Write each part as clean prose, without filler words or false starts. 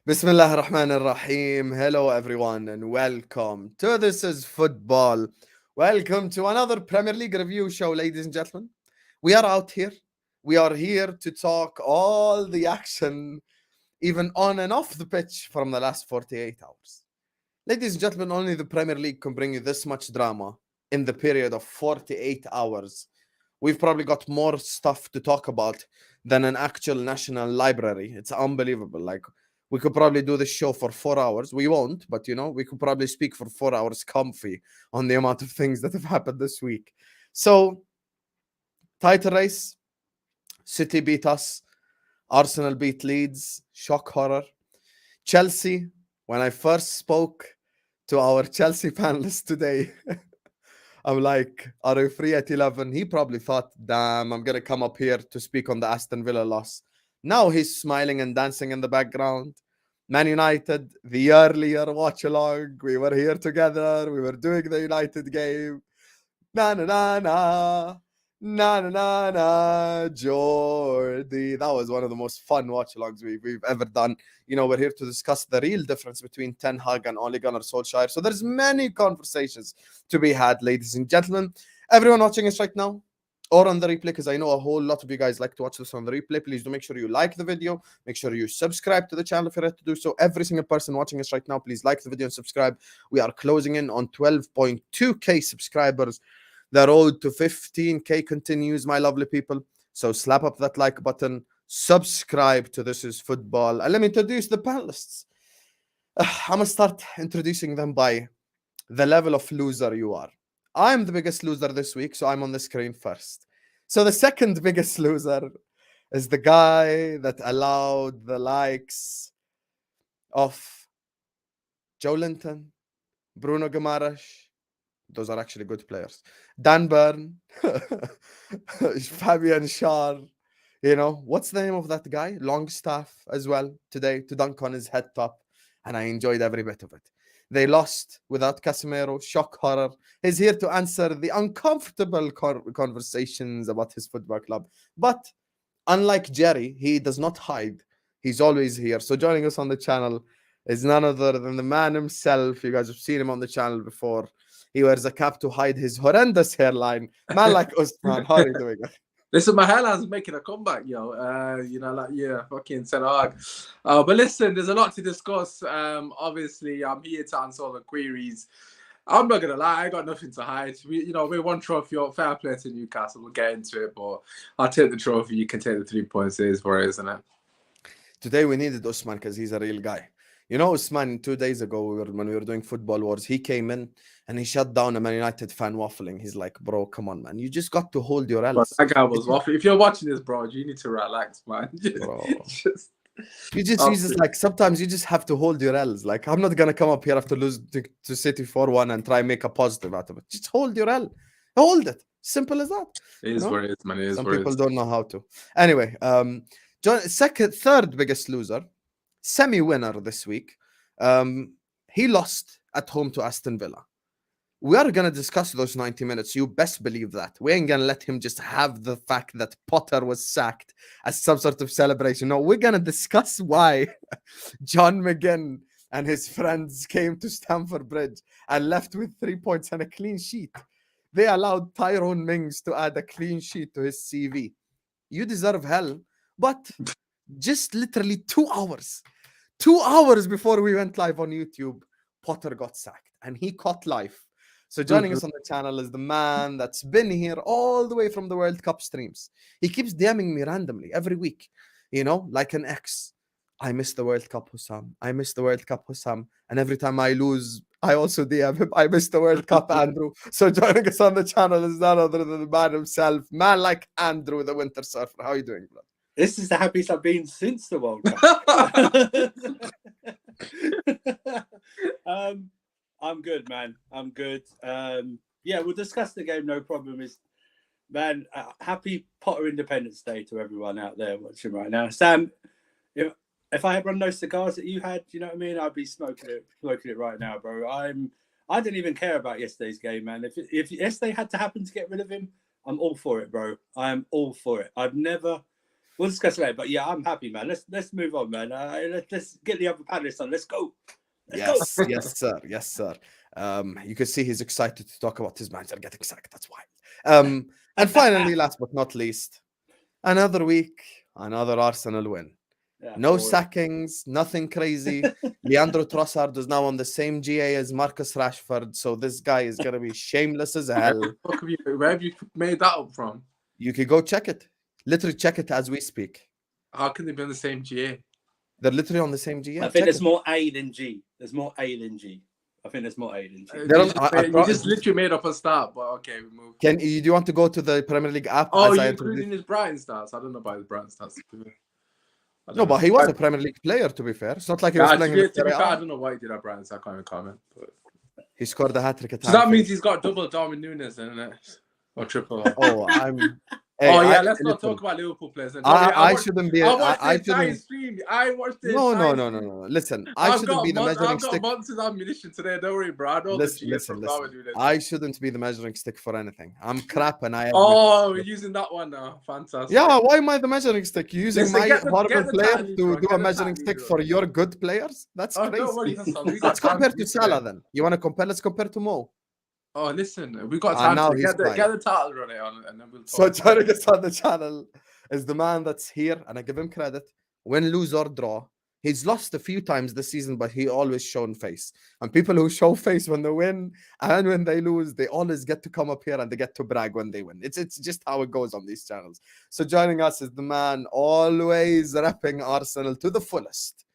Bismillah ar-Rahman ar-Rahim. Hello, everyone, and welcome to This is Football. Welcome to another Premier League review show, ladies and gentlemen. We are out here. We are here to talk all the action, even on and off the pitch, from the last 48 hours. Ladies and gentlemen, only the Premier League can bring you this much drama in the period of 48 hours. We've probably got more stuff to talk about than an actual national library. It's unbelievable. Like, we could probably do this show for 4 hours. We won't, but we could probably speak for 4 hours comfy on the amount of things that have happened this week. So, title race, City beat us, Arsenal beat Leeds, shock horror. Chelsea, when I first spoke to our Chelsea panelist today, I'm like, are you free at 11? He probably thought, damn, I'm going to come up here to speak on the Aston Villa loss. Now he's smiling and dancing in the background. Man United, the earlier watch along. We were here together. We were doing the United game. Na na na na. Na na na na. Jordi. That was one of the most fun watch alongs we've ever done. We're here to discuss the real difference between Ten Hag and Ole Gunnar Solskjaer. So there's many conversations to be had, ladies and gentlemen. Everyone watching us right now, or on the replay, because I know a whole lot of you guys like to watch this on the replay. Please do make sure you like the video. Make sure you subscribe to the channel if you're ready to do so. Every single person watching us right now, please like the video and subscribe. We are closing in on 12.2k subscribers. The road to 15k continues, my lovely people. So slap up that like button, subscribe to This is Football, and let me introduce the panelists. I'm going to start introducing them by the level of loser you are. I'm the biggest loser this week, so I'm on the screen first. So the second biggest loser is the guy that allowed the likes of Joe Linton, Bruno Guimaraes. Those are actually good players. Dan Burn, Fabian Schär. What's the name of that guy? Longstaff as well today to dunk on his head top. And I enjoyed every bit of it. They lost without Casemiro. Shock horror. He's here to answer the uncomfortable conversations about his football club. But unlike Jerry, he does not hide. He's always here. So joining us on the channel is none other than the man himself. You guys have seen him on the channel before. He wears a cap to hide his horrendous hairline. Man like Usman, how are you doing? Listen, my hairline's making a comeback, yo. Fucking Ten Hag. But listen, there's a lot to discuss. Obviously, I'm here to answer all the queries. I'm not gonna lie, I got nothing to hide. We're one trophy up, fair play to Newcastle. We'll get into it, but I'll take the trophy. You can take the 3 points. It is where it is, isn't it? Today we needed Usman because he's a real guy. Usman, 2 days ago, when we were doing Football Wars, he came in and he shut down a Man United fan waffling. He's like, bro, come on, man. You just got to hold your L's. That guy was waffling. If you're watching this, bro, you need to relax, man. Sometimes you just have to hold your L's. Like, I'm not going to come up here after losing to City 4-1 and try and make a positive out of it. Just hold your L. Hold it. Simple as that. It is where it is, man. It is Some where people don't know how to. Anyway, third biggest loser, semi-winner this week. He lost at home to Aston Villa. We are going to discuss those 90 minutes. You best believe that. We ain't going to let him just have the fact that Potter was sacked as some sort of celebration. No, we're going to discuss why John McGinn and his friends came to Stamford Bridge and left with 3 points and a clean sheet. They allowed Tyrone Mings to add a clean sheet to his CV. You deserve hell. But just literally 2 hours. 2 hours before we went live on YouTube, Potter got sacked and he caught life. So joining us on the channel is the man that's been here all the way from the World Cup streams. He keeps DMing me randomly every week, like an ex. I miss the World Cup, Hussam. I miss the World Cup, Hussam. And every time I lose, I also DM him, I miss the World Cup, Andrew. So joining us on the channel is none other than the man himself, man like Andrew, the Winter Surfer. How are you doing, bro? This is the happiest I've been since the World Cup. I'm good, man. I'm good. We'll discuss the game. No problem. Happy Potter Independence Day to everyone out there watching right now. Sam, if I had run those cigars that you had, you know what I mean? I'd be smoking it right now, bro. I didn't even care about yesterday's game, man. If yesterday had to happen to get rid of him, I'm all for it, bro. I am all for it. I've never We'll discuss later. But yeah, I'm happy, man. Let's move on, man. Let's get the other panelists on. Let's go. Yes, yes, sir. Yes, sir. You can see he's excited to talk about his manager getting sacked. That's why. And finally, last but not least, another week, another Arsenal win. Yeah, No boy. sackings, nothing crazy. Leandro Trossard is now on the same GA as Marcus Rashford, so this guy is gonna be shameless as hell. Where have you made that up from? You can go check it. Literally check it as we speak. How can they be on the same GA? They're literally on the same GA. I think there's more A than G. There's more A than G. I think there's more A than G. You just literally made up a start, but okay, we move. Do you want to go to the Premier League app? Oh, you're including his Brighton stats? I don't know about his Brighton stats. No, but he was a Premier League player, to be fair. It's not like he was playing in the to be Serie fair, A. I don't know why he did at Brighton, so I can't even comment. But... He scored a hat-trick at So that means he's got double Darwin Nunes, isn't it? Or triple. Oh, Let's not talk about Liverpool players. I shouldn't be. I watched the entire stream. I watched the entire stream. No. Listen, I shouldn't be the measuring stick. I've got months of ammunition today. Don't worry, bro. I know Listen. I shouldn't be the measuring stick for anything. I'm crap, and I. We're using that one now. Fantastic. Yeah, why am I the measuring stick? You're using my horrible player to do a measuring stick for your good players? That's crazy. Don't worry, let's compare to Salah then. You want to compare? Let's compare to Mo. Oh, listen, we got time to get the title run it on, and then we'll talk. So joining us on the channel is the man that's here, and I give him credit. Win, lose, or draw. He's lost a few times this season, but he always shown face. And people who show face when they win and when they lose, they always get to come up here and they get to brag when they win. It's just how it goes on these channels. So joining us is the man always repping Arsenal to the fullest.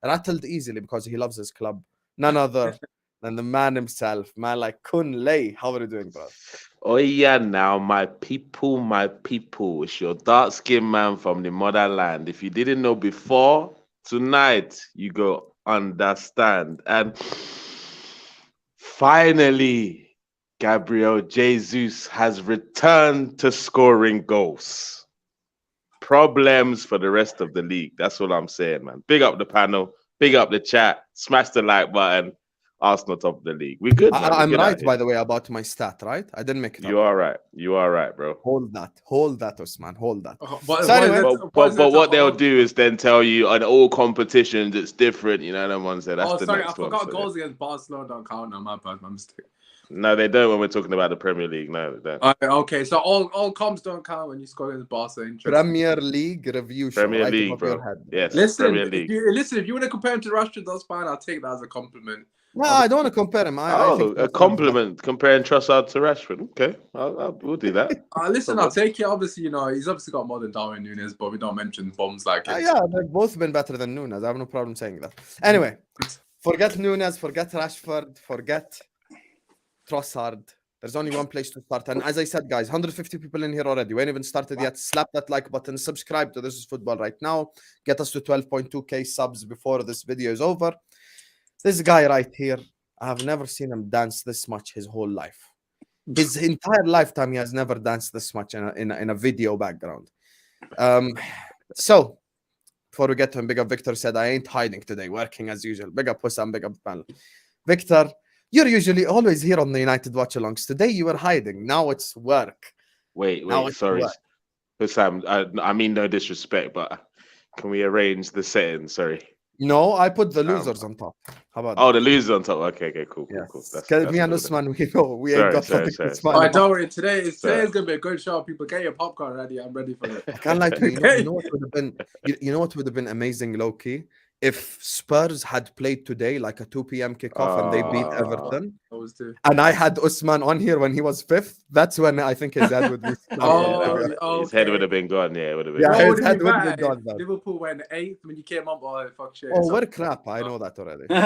Rattled easily because he loves his club. None other than the man himself, man like Kun Lei. How are you doing, bro? Oh yeah, now my people, it's your dark-skinned man from the motherland. If you didn't know before, tonight you go understand. And finally, Gabriel Jesus has returned to scoring goals. Problems for the rest of the league. That's what I'm saying, man. Big up the panel, big up the chat, smash the like button. Arsenal top of the league. We good. I'm right, by the way, about my stat, right? I didn't make it up. You are right, bro. Hold that, Osman. Hold that. But what they'll do is then tell you on all competitions it's different. You know, them ones there. That's the sorry, next I forgot one, goals against Barcelona don't count now. My bad, my mistake. No, they don't when we're talking about the Premier League. No, they don't. Okay, so all comps don't count when you score against Barca. Premier League review show. Premier League, bro. Yes, listen, Premier League. If you want to compare him to Rashford, that's fine. I'll take that as a compliment. No, I don't want to compare him. I think a compliment comparing Trossard to Rashford. Okay, we'll do that. Listen, I'll take it. Obviously, you know, he's obviously got more than Darwin Nunes, but we don't mention bombs like it. Yeah, they've both been better than Nunes. I have no problem saying that. Anyway, forget Nunes, forget Rashford, forget Trossard. There's only one place to start. And as I said, guys, 150 people in here already. We ain't even started yet. Slap that like button. Subscribe to This Is Football right now. Get us to 12.2k subs before this video is over. This guy right here, I have never seen him dance this much his whole life. His entire lifetime, he has never danced this much in a video background. So, before we get to him, big up Victor said, I ain't hiding today, working as usual. Big up Hussam, big up panel. Victor, you're usually always here on the United Watch-Alongs. Today you were hiding. Now it's work. Wait, sorry. Hussam, I mean no disrespect, but can we arrange the settings? Sorry. No, I put the losers on top. How about that? Oh, the losers on top. Okay, cool. That's me and Usman, we know. We ain't got something to smile about. Don't worry. Today is going to be a good show. People, get your popcorn ready. I'm ready for it. I can't lie to you. You know what would have been? You know what would have been amazing, low-key? If Spurs had played today like a 2 p.m. kickoff and they beat Everton, and I had Usman on here when he was 5th, that's when I think his head would be. His head would have been gone. Yeah, it would have been. Yeah, his head would have been gone. Liverpool went 8th when you came up. Oh, fuck shit. Oh, we're crap. I know that already. You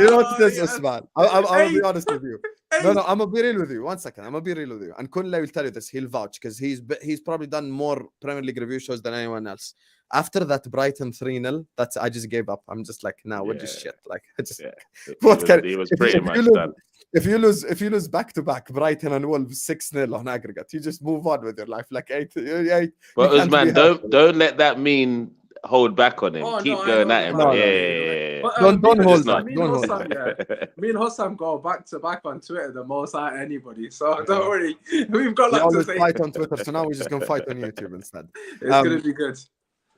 know what it is, Usman? I'll be honest with you. No, I'm gonna be real with you. 1 second, I'm gonna be real with you. And Kunle will tell you this. He'll vouch because he's probably done more Premier League review shows than anyone else. After that Brighton 3-0, I just gave up. I'm just like, we're just shit. Like, he was pretty much done. If you lose back to back, Brighton and Wolves 6-0 on aggregate, you just move on with your life. Like 8. Well, Usman, don't let that mean hold back on him. Oh, Keep no, I going don't at him. know. No, Yeah, no, yeah. But, Don't me and hold Hossam- back. Me Don't and hold Hossam, back. me and Hossam go back to back on Twitter the most out of anybody. So don't worry, we've got We lots to always say. fight on Twitter, so now we're just gonna fight on YouTube instead. It's gonna be good.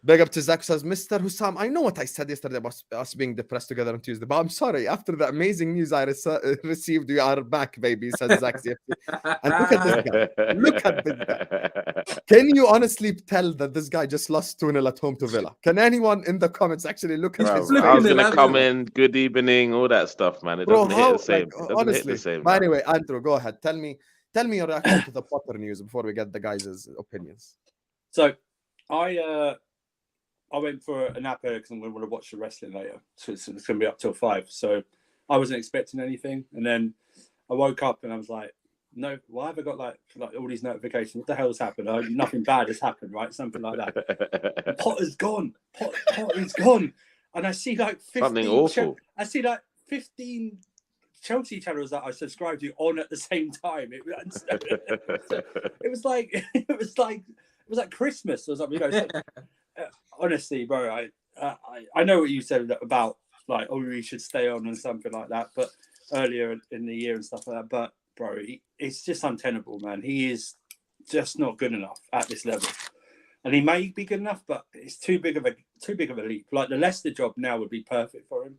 Big up to Zach says, Mr. Hussam, I know what I said yesterday about us being depressed together on Tuesday, but I'm sorry. After the amazing news I received, we are back, baby, said Zach CFC. And look at this guy. Look at this guy. Can you honestly tell that this guy just lost 2-0 at home to Villa? Can anyone in the comments actually look at He's his flipping I was the gonna ladder. come in, good evening, all that stuff, man. It Bro, doesn't hit how, the same. like, It doesn't hit honestly. the same. But now. anyway, Andrew, go ahead. Tell me your reaction to the Potter news before we get the guys' opinions. So, I went for a nap because I'm going to watch the wrestling later. So it's going to be up till 5. So I wasn't expecting anything. And then I woke up and I was like, no, why have I got like all these notifications? What the hell's happened? Oh, nothing bad has happened, right? Something like that. Potter's gone. Potter's gone. And I see like 15. Something awful. I see like 15 Chelsea channels that I subscribed to on at the same time. It was like Christmas or something. You know, honestly, bro, I know what you said about like, oh, we should stay on and something like that, but earlier in the year and stuff like that. But bro, it's just untenable, man. He is just not good enough at this level, and he may be good enough, but it's too big of a leap. Like the Leicester job now would be perfect for him.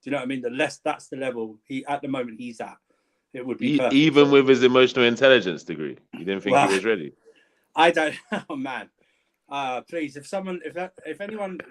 Do you know what I mean? That's the level at the moment he's at. It would be perfect. Even with his emotional intelligence degree, you didn't think he was ready. I don't. Oh man. Please, if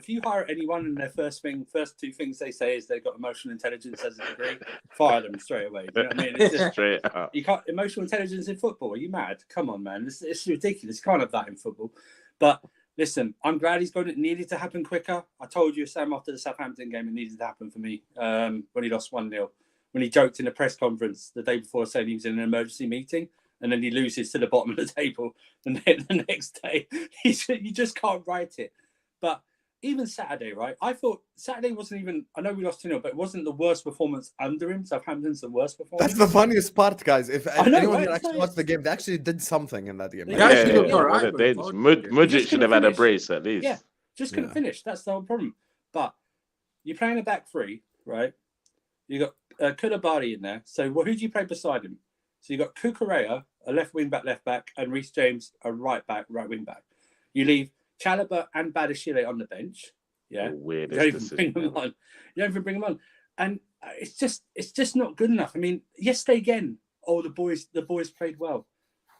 you hire anyone and their first 2 things they say is they've got emotional intelligence as a degree, fire them straight away. Do you know what I mean? It's just, Straight up. you can't emotional intelligence in football. Are you mad? Come on, man. It's ridiculous. You can't have that in football. But listen, I'm glad he's gone. It needed to happen quicker. I told you, Sam, after the Southampton game, it needed to happen for me when he lost 1-0. When he joked in a press conference the day before saying he was in an emergency meeting. And then he loses to the bottom of the table. And then the next day, you just can't write it. But even Saturday, right? I thought Saturday wasn't even, I know we lost 2-0, but it wasn't the worst performance under him. Southampton's the worst performance. That's the funniest part, guys. If anyone right? actually watched the game, they actually did something in that game. Yeah, actually looked all right, They but- Mudrik should have had a brace at least. Yeah, just couldn't finish. That's the whole problem. But you're playing a back 3, right? You got Koulibaly in there. So who do you play beside him? So you got Cucurella, a left wing back, and Reece James, a right wing back. You leave Chalobah and Badiashile on the bench. Yeah, Weird. You don't even bring them on. And it's just not good enough. I mean, yesterday again. Oh, the boys played well.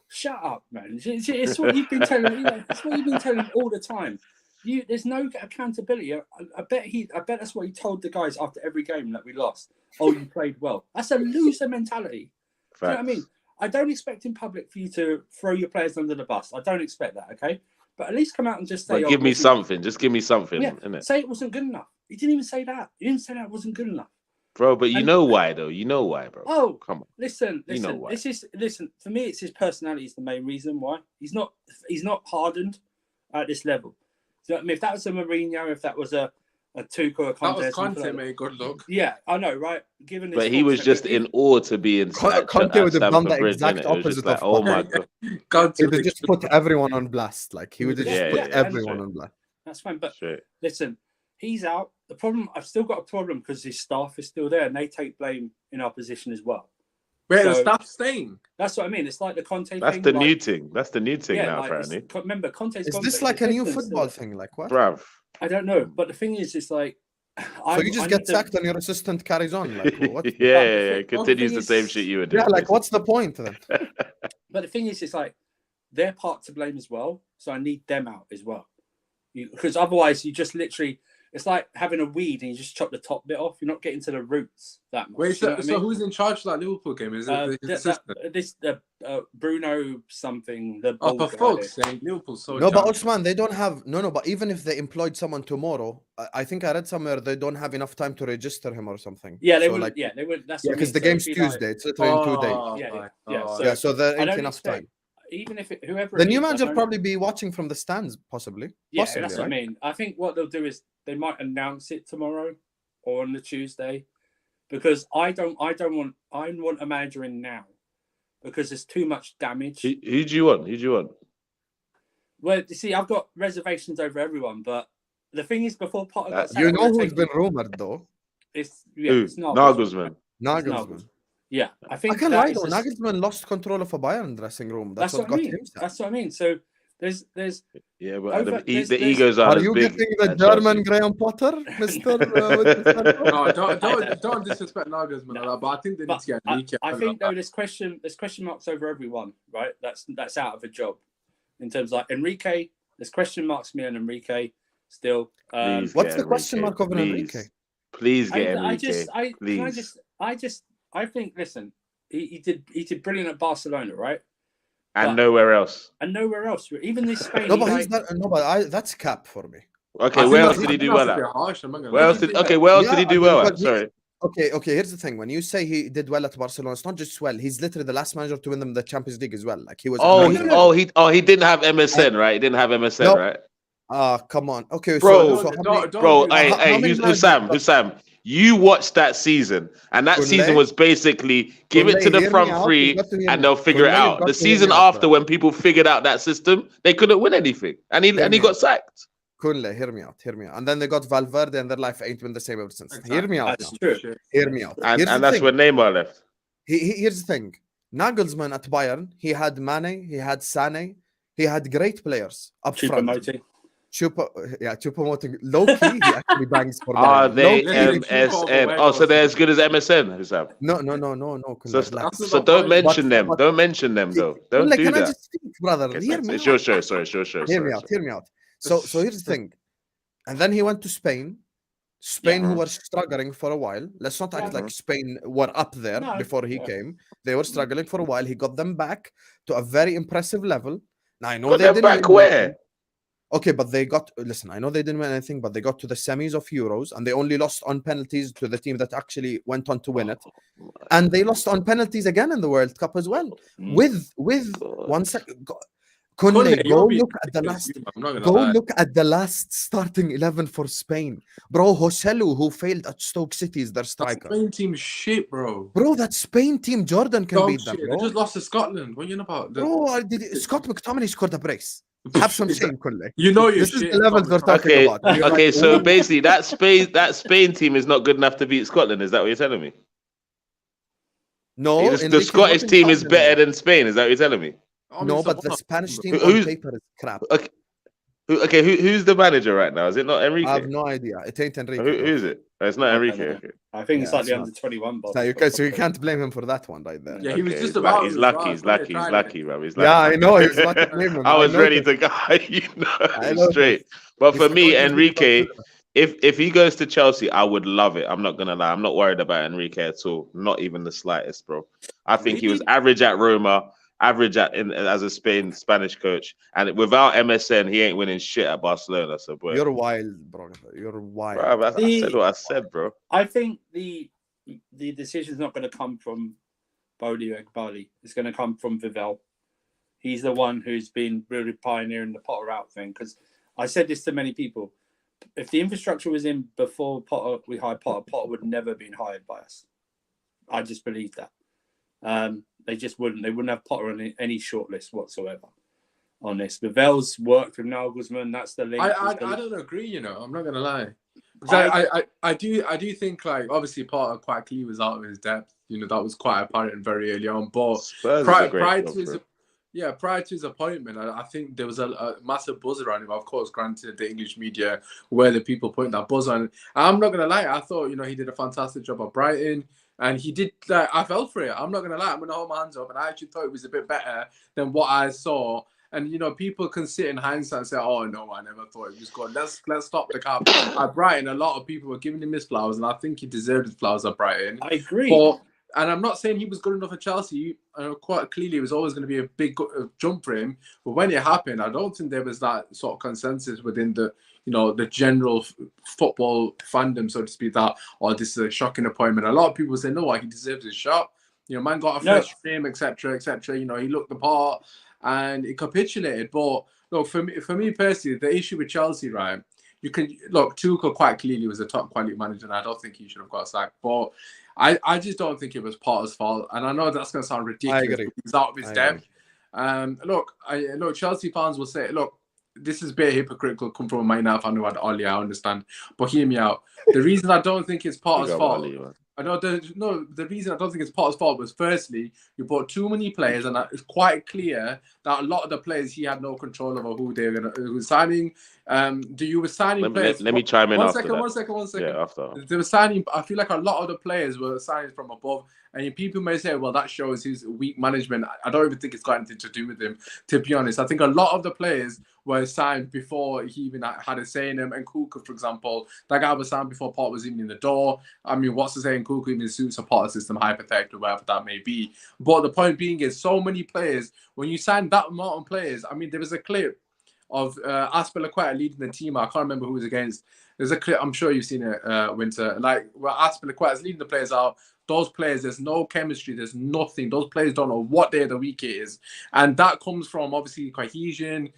Shut up, man. It's what you've been telling. It's what you've been telling all the time. There's no accountability. I bet that's what he told the guys after every game that we lost. Oh, you played well. That's a loser mentality. Do you know what I mean? I don't expect in public for you to throw your players under the bus. I don't expect that, okay? But at least come out and just say... But give me something. Just give me something, innit? Say it wasn't good enough. He didn't even say that. He didn't say that it wasn't good enough. Bro, but you know why, though. You know why, bro. Oh, come on. Listen. You know why. Listen, for me, it's his personality is the main reason why. He's not hardened at this level. Do you know what I mean? If that was a Mourinho, if that was a Tuchel or a Conte... That was Conte, mate. Good luck. Yeah, I know, right? Given But he was just in awe to be in Conte would have done the Bridge, exact innit? It was just opposite like, of oh my Potter. god. He would have just put everyone on blast. Like, he would have just put everyone on blast. That's fine. But Straight. listen, he's out. The problem, I've still got a problem because his staff is still there and they take blame in our position as well. Wait, So- the staff's staying. That's what I mean. It's like the Conte That's thing. the like, new thing. That's the new thing yeah, now, like, apparently. remember, Conte's Is gone, this but like his a new assistant's football still thing? Like, what? Bruv. there. I don't know. But the thing is, it's like... So you just get sacked and your assistant carries on. Like, what? yeah. Well, Continues the the thing same is- shit you were doing. Yeah, like, what's the point then? But the thing is, it's like they're part to blame as well. So I need them out as well. Because otherwise, you just literally... It's like having a weed and you just chop the top bit off. You're not getting to the roots that much. Wait, you know what I so mean? who's in charge of that Liverpool game? Is it his assistant? Bruno something. The Oh, bald for guy. fuck's sake, Liverpool's so No, but jammed. Osman, they don't have... No, but even if they employed someone tomorrow, I think I read somewhere they don't have enough time to register him or something. Yeah, they So, would. like, Yeah, they would. That's yeah, what I because mean. the So game's it'd be like- Tuesday. It's literally in 2 days. Oh, Yeah, so there I ain't don't enough expect- time. Even if whoever The it new is, I manager don't- probably be watching from the stands, possibly. Yeah, Possibly, that's right? what I mean. I think what they'll do is they might announce it tomorrow or on the Tuesday, because I want a manager in now because there's too much damage. Who do you want? Who do you want? Well, you see, I've got reservations over everyone, but the thing is, before Potter got sacked, You I know would've who's taken- been rumored though? It's Who? it's Nagelsmann. Nagelsmann. Nagelsmann. Yeah, I I think can't that lie is though. a- Nagelsmann lost control of a Bayern dressing room. That's what I got mean. him sacked. That's what I mean. So there's Yeah, but Over- there's- the egos aren't Are as you big. getting the at German Chelsea. Graham Potter, Mister? Mr. No, I don't disrespect Nagelsmann, No. but I think they need But to get I Enrique. think though there's question marks over everyone, right? That's out of a job. In terms of like Enrique, there's question marks me on Enrique still. Please What's get the question Enrique, mark over please. Enrique? Please get I Enrique. I think listen, he did brilliant at Barcelona, right? And but- nowhere else. And nowhere else. Even this Spain. No, he, but like, he's not. No, but that's cap for me. Okay, I think where else that's- did he I do think well that's a at? bit harsh, I'm not gonna Where lie. else did he do well at? but Sorry. Okay. Here's the thing: when you say he did well at Barcelona, it's not just well. He's literally the last manager to win them the Champions League as well. Like he was. amazing. He didn't have MSN, right? He didn't have MSN, No. right? Come on. Okay, Bro, so how many- Bro, do that. how many Hussam, you watched that season, and that Kunle? season was basically give it Kunle, to the hear me front out. three, You've got to hear and me they'll out. figure it Kunle, you've out. got The to hear me season out, after, bro. when people figured out that system, they couldn't win anything, and he me got out. sacked. Kunle, hear me out. And then they got Valverde, and their life ain't been the same ever since. Exactly. Hear me out. That's Now. true. Hear me out. And Here's the that's thing. when Neymar left. Here's the thing. Nagelsmann at Bayern, he had Mane, he had Sane, he had great players up front. Choupo-Moting. Choupo-Moting. Low key, he actually bangs for Are Bayern. they Low-key. MSN? Oh, so they're as good as MSN, Hussam. No. So, Kunle, relax. so don't mention But- them. but- Don't mention them though. Don't Kunle, do can I that. just speak, brother? Okay, Hear thanks. me It's your out. show. Sorry. Hear me out. So here's the thing. And then he went to Spain. Spain, who were struggling for a while. Let's not act like Spain were up there No, before he yeah. came. They were struggling for a while. He got them back to a very impressive level. Now I know Got they them didn't back win where? anything. Okay, but they got. Listen, I know they didn't win anything, but they got to the semis of Euros, and they only lost on penalties to the team that actually went on to win it. And they lost on penalties again in the World Cup as well. With God. 1 second. Kunle, Kunle, you're go being look at the last. ridiculous, I'm not gonna Go lie. look at the last starting 11 for Spain. Bro, Joselu, who failed at Stoke City, is their That striker. Spain team shit, bro. Bro, that Spain team, Jordan can Dog beat them, shit. bro. They just lost to Scotland. What are you on about? Scott McTominay scored a brace. Have some shame, Kunle. You know you're This is shit. the levels we're talking Okay, about. You're okay. like, So ooh. basically, that Spain team is not good enough to beat Scotland. Is that what you're telling me? No, the Enrique's Scottish not in team is Scotland better anymore. than Spain. Is that what you're telling me? I mean, No, so but the what? Spanish team Who's- on paper is crap. Okay, who's the manager right now? Is it not I Enrique? have no idea. It ain't Enrique. Who bro. is it? It's not I don't Enrique. know. Okay. I think it's Yeah, like the it's under 21 boss. So you can't blame him for that one right there. Yeah, he was Okay, just he's about. He's as lucky. well. He's Couldn't have lucky. He's tried lucky, it. bro. He's Yeah, lucky. I know. He's lucky to blame him. I was know ready this. to go. I know Straight. But He's for me, forgotten his Enrique, responsibility. if he goes to Chelsea, I would love it. I'm not gonna lie. I'm not worried about Enrique at all. Not even the slightest, bro. I think he was Really? average at Roma, average as a Spanish coach, and without MSN, he ain't winning shit at Barcelona. So, boy, You're wild, bro. You're wild. bro, I said what I said, bro. I think the decision's not going to come from Boli Bali. It's going to come from Vivell. He's the one who's been really pioneering the Potter out thing. Because I said this to many people: if the infrastructure was in before Potter, we hired Potter, Potter would never have been hired by us. I just believe that. They just wouldn't. They wouldn't have Potter on any shortlist whatsoever on this. Vivell's worked with Nagelsmann. That's the link. I don't agree. You know, I'm not gonna lie. Because I do think, like, obviously Potter quite clearly was out of his depth. You know, that was quite apparent very early on. But Spurs is a prior great to club, his bro. prior to his appointment, I think there was a massive buzz around him. Of course, granted, the English media were the people putting that buzz on. I'm not gonna lie. I thought, you know, he did a fantastic job at Brighton. And he did. Like, I fell for it. I'm not gonna lie. I'm gonna hold my hands up. And I actually thought it was a bit better than what I saw. And you know, people can sit in hindsight and say, "Oh no, I never thought it was good." Let's stop the cap. At Brighton, a lot of people were giving him his flowers, and I think he deserved his flowers at Brighton. I agree. And I'm not saying he was good enough at Chelsea. Quite clearly, it was always going to be a big jump for him. But when it happened, I don't think there was that sort of consensus within the, you know, the general football fandom, so to speak, that, oh, this is a shocking appointment. A lot of people say, no, what, he deserves his shot. You know, man got a fresh frame, etc., etc. You know, he looked the part and he capitulated. But look, for me personally, the issue with Chelsea, right? You can look, Tuchel quite clearly was a top quality manager, and I don't think he should have got sacked. But I just don't think it was Potter's fault. And I know that's going to sound ridiculous. I agree. He's out of his depth. Look, Chelsea fans will say, look, this is a bit hypocritical come from a Man United fan who had Oli, I understand. But hear me out. The reason I don't think it's Potter's fault. The reason I don't think it's Potter's fault was firstly, you bought too many players, and it's quite clear that a lot of the players he had no control over who they were signing. You were signing players. Let me chime in One after second. Yeah, after. They were signing. I feel like a lot of the players were signing from above, and people may say, "Well, that shows his weak management." I don't even think it's got anything to do with him. To be honest, I think a lot of the players were signed before he even had a say in them. And Kuka, for example, that guy was signed before Potter was even in the door. I mean, what's to say in Kuka even suits a Potter system, hypothetically, whatever that may be. But the point being is, so many players, when you sign that amount of players, I mean, there was a clip of Aspilicueta leading the team. I can't remember who was against. There's a clip, I'm sure you've seen it, Winter. Like, where Aspilicueta is leading the players out. Those players, there's no chemistry, there's nothing. Those players don't know what day of the week it is. And that comes from, obviously, cohesion,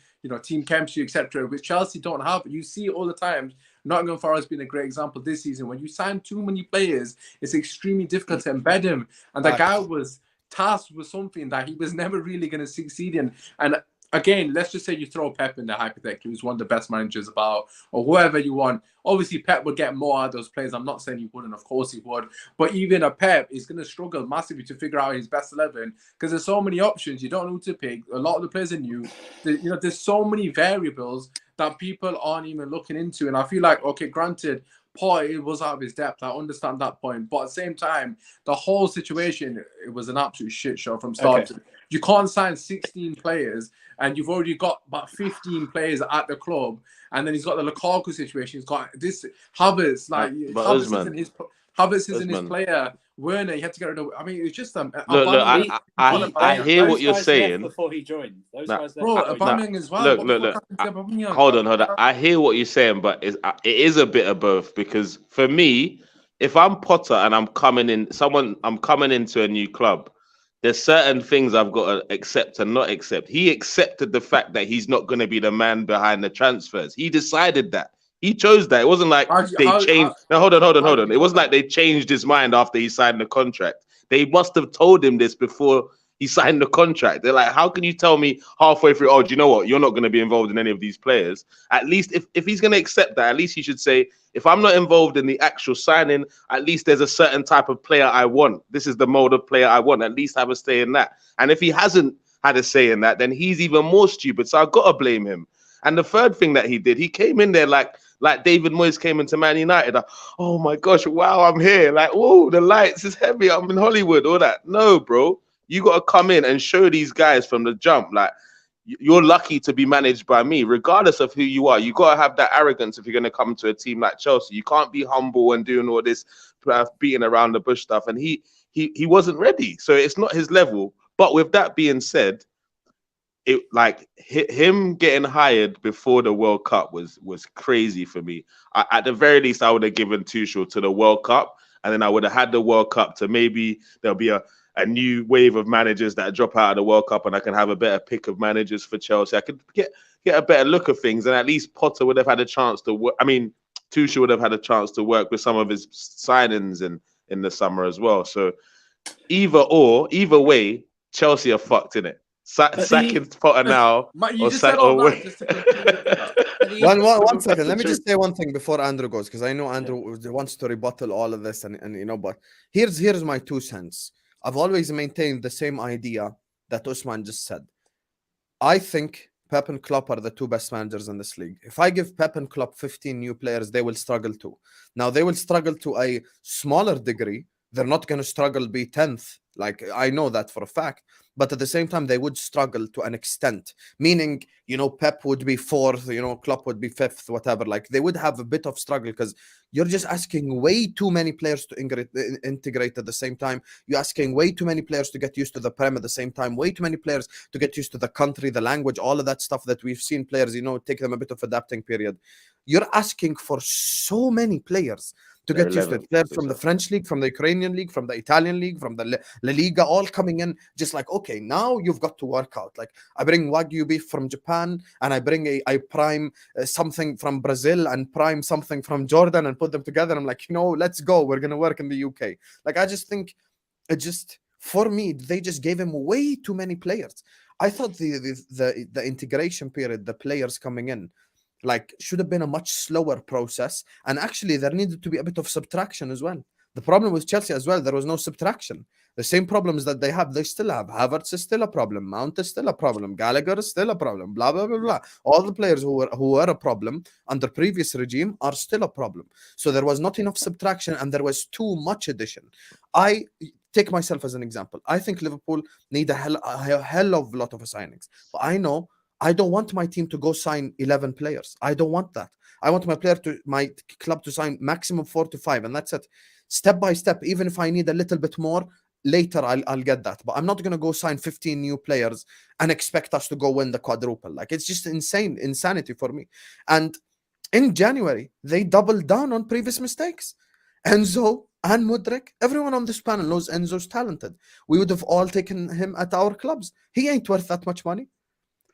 team chemistry, etc., which Chelsea don't have. You see it all the time. Nottingham Forest has been a great example this season. When you sign too many players, it's extremely difficult to embed him. And the guy was tasked with something that he was never really going to succeed in. And again, let's just say you throw Pep in there, hypothetically, who's one of the best managers about, or whoever you want. Obviously, Pep would get more out of those players. I'm not saying he wouldn't. Of course he would. But even a Pep is going to struggle massively to figure out his best 11 because there's so many options. You don't know who to pick. A lot of the players are new. There's so many variables that people aren't even looking into. And I feel like, okay, granted, Potter was out of his depth. I understand that point. But at the same time, the whole situation, it was an absolute shit show from start to. You can't sign 16 players and you've already got about 15 players at the club. And then he's got the Lukaku situation. He's got this Havertz. Like, Havertz isn't his player. Werner, you have to get rid of. I mean, it's just I hear what you're saying. Before he joined, those guys Aubameyang as well. Look. Hold on. I hear what you're saying, but it is a bit of both because for me, if I'm Potter and I'm coming into a new club, there's certain things I've got to accept and not accept. He accepted the fact that he's not going to be the man behind the transfers. He decided that. He chose that. It wasn't like they changed. No, hold on. It wasn't like they changed his mind after he signed the contract. They must have told him this before he signed the contract. They're like, how can you tell me halfway through, oh, do you know what? You're not going to be involved in any of these players. At least if he's going to accept that, at least he should say, if I'm not involved in the actual signing, at least there's a certain type of player I want. This is the mode of player I want. At least have a say in that. And if he hasn't had a say in that, then he's even more stupid. So I've got to blame him. And the third thing that he did, he came in there like David Moyes came into Man United. Oh my gosh, wow, I'm here. Like, whoa, the lights is heavy. I'm in Hollywood, all that. No, bro. You got to come in and show these guys from the jump. Like, you're lucky to be managed by me, regardless of who you are. You got to have that arrogance if you're going to come to a team like Chelsea. You can't be humble and doing all this beating around the bush stuff. And he wasn't ready. So it's not his level. But with that being said, it him getting hired before the World Cup was crazy for me. At the very least, I would have given Tuchel to the World Cup, and then I would have had the World Cup to maybe there'll be a new wave of managers that drop out of the World Cup, and I can have a better pick of managers for Chelsea. I could get a better look of things, and at least Potter would have had a chance to work. I mean, Tuchel would have had a chance to work with some of his signings in the summer as well. So either way, Chelsea are fucked in it. Sacking Potter now. You just said all that. One second. Let me just say one thing before Andrew goes, because I know Andrew wants to rebuttal all of this, and but here's my 2 cents. I've always maintained the same idea that Usman just said. I think Pep and Klopp are the 2 best managers in this league. If I give Pep and Klopp 15 new players, they will struggle too. Now, they will struggle to a smaller degree. They're not going to struggle be 10th. Like, I know that for a fact. But at the same time, they would struggle to an extent. Meaning, Pep would be 4th, Klopp would be 5th, whatever. Like, they would have a bit of struggle because you're just asking way too many players to integrate at the same time. You're asking way too many players to get used to the Prem at the same time. Way too many players to get used to the country, the language, all of that stuff that we've seen players, take them a bit of adapting period. You're asking for so many players to get used to it. Players from the French league, from the Ukrainian league, from the Italian league, from the La Liga, all coming in just like, okay, now you've got to work out. Like, I bring Wagyu beef from Japan and I bring I prime something from Brazil and prime something from Jordan and put them together. I'm like, let's go. We're going to work in the UK. Like, I just think for me, they just gave him way too many players. I thought the integration period, the players coming in, like should have been a much slower process. And actually, there needed to be a bit of subtraction as well. The problem with Chelsea as well, there was no subtraction. The same problems that they have, they still have. Havertz is still a problem. Mount is still a problem. Gallagher is still a problem. Blah blah blah blah. All the players who were a problem under previous regime are still a problem. So there was not enough subtraction, and there was too much addition. I take myself as an example. I think Liverpool need a hell of a lot of signings. But I know I don't want my team to go sign 11 players. I don't want that. I want my club to sign maximum 4 to 5, and that's it. Step by step. Even if I need a little bit more later, I'll get that. But I'm not gonna go sign 15 new players and expect us to go win the quadruple. Like, it's just insanity for me. And in January, they doubled down on previous mistakes. Enzo and Mudryk, everyone on this panel knows Enzo's talented. We would have all taken him at our clubs. He ain't worth that much money.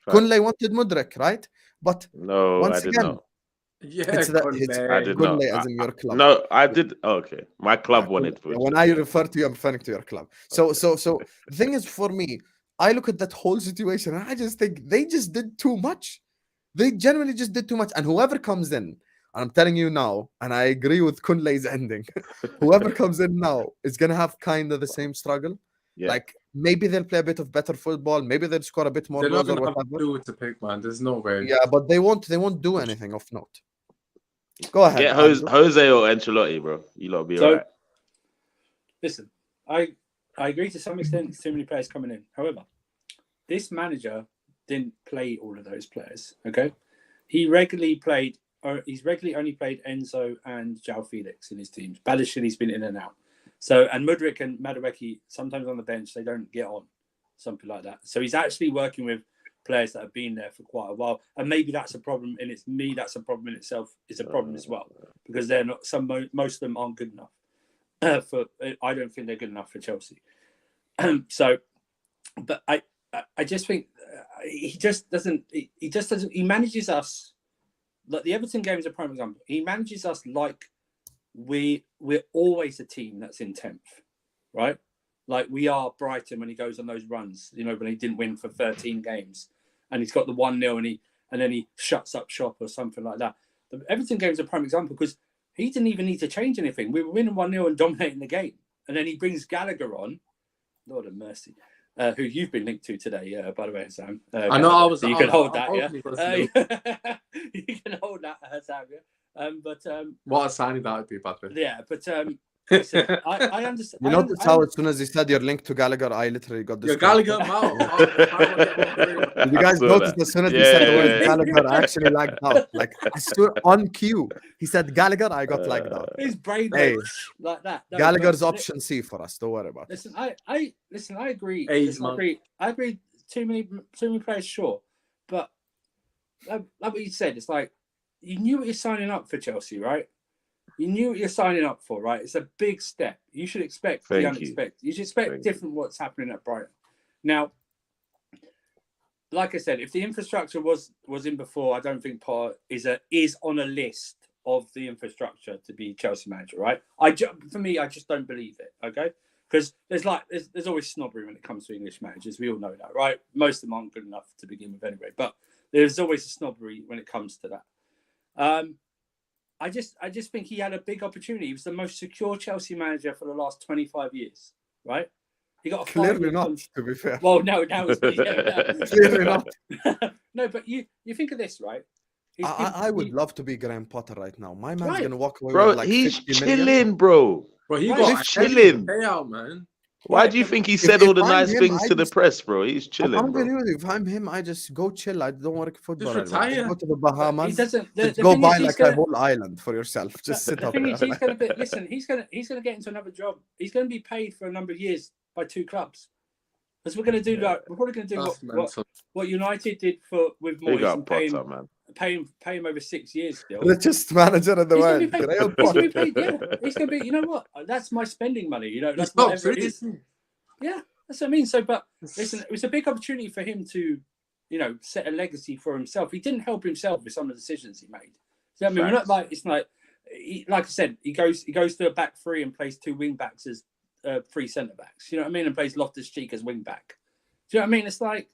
Kunle wanted Mudryk, right? But No, once I did again, not. Yeah, it's I did not. Kunle as in your club. No, I did. Okay, my club wanted to. When I refer to you, I'm referring to your club. So the thing is, for me, I look at that whole situation and I just think they just did too much. They genuinely just did too much. And whoever comes in, and I'm telling you now, and I agree with Kunle's ending, whoever comes in now is gonna have kind of the same struggle. Yeah. Like, maybe they'll play a bit of better football, maybe they'll score a bit more they're not goals or gonna have whatever. two to pick, man. There's no way. Yeah, but they won't do anything of note. Go ahead. Get Andrew. Jose or Ancelotti, bro. You lot be So, alright. listen, I agree to some extent. There's too many players coming in. However, this manager didn't play all of those players. Okay, he's regularly only played Enzo and João Felix in his teams. Badiashili's been in and out. So, and Mudryk and Madueke, sometimes on the bench, they don't get on, something like that. So he's actually working with players that have been there for quite a while, and maybe that's a problem. And that's a problem in itself. Is a problem as well, because they're not. Most of them aren't good enough. I don't think they're good enough for Chelsea. So, but I just think he just doesn't. He just doesn't. He manages us like the Everton game is a prime example. He manages us like we're always a team that's in 10th, right? Like we are Brighton when he goes on those runs, you know, when he didn't win for 13 games and he's got the 1-0 and then he shuts up shop or something like that. The Everton game is a prime example because he didn't even need to change anything. We were winning 1-0 and dominating the game. And then he brings Gallagher on, Lord of mercy, who you've been linked to today, by the way, Sam. I know I was. So you can hold that, yeah? You can hold that, Sam, yeah? What a signing that would be, Patrick. Yeah, but listen, I understand. You notice how as soon as he said you're linked to Gallagher, I literally got this. Your Gallagher mouth. Did you guys notice as soon as he said the word Gallagher, I actually lagged out. Like, I stood on cue. He said Gallagher, I got lagged out. His brain like that. No, Gallagher's option C for us. Don't worry about it. Listen, I agree. I agree. Too many players, sure, but like what you said, it's like you knew what you're signing up for, Chelsea, right? You knew what you're signing up for, right? It's a big step. You should expect the unexpected. You should expect different what's happening at Brighton. Now, like I said, if the infrastructure was in before, I don't think Potter is on a list of the infrastructure to be Chelsea manager, right? For me, I just don't believe it, okay? Because there's always snobbery when it comes to English managers. We all know that, right? Most of them aren't good enough to begin with anyway, but there's always a snobbery when it comes to that. I just think he had a big opportunity. He was the most secure Chelsea manager for the last 25 years, right? He got clearly not, to be fair. Well, no, now it's clearly not. No, but you think of this, right? I would love to be Graham Potter right now. My man's gonna walk away bro, with like he's 50 chilling, million. bro. Bro, he He's got chilling. payout, man. Why do you think he said all the nice things to the press, bro? He's chilling, I'm bro. gonna do it. If I'm him, I just go chill. I don't work football. Just retire. Just go to the Bahamas. He doesn't. Just go buy like a whole island for yourself. Just sit the up thing there. is, he's gonna be. Listen, he's gonna get into another job. He's gonna be paid for a number of years by 2 clubs. Because we're probably gonna do what United did with Moyes and pay him over 6 years still. Richest manager in the world. He's gonna be paid, yeah. He's gonna be. You know what? That's my spending money. You know, that's whatever it is. Yeah, that's what I mean. So, but listen, it was a big opportunity for him to, you know, set a legacy for himself. He didn't help himself with some of the decisions he made. So, I mean, we're not like it's like, like I said, he goes to a back 3 and plays 2 wing backs as 3 centre backs. You know what I mean? And plays Loftus-Cheek as wing back. Do you know what I mean? It's like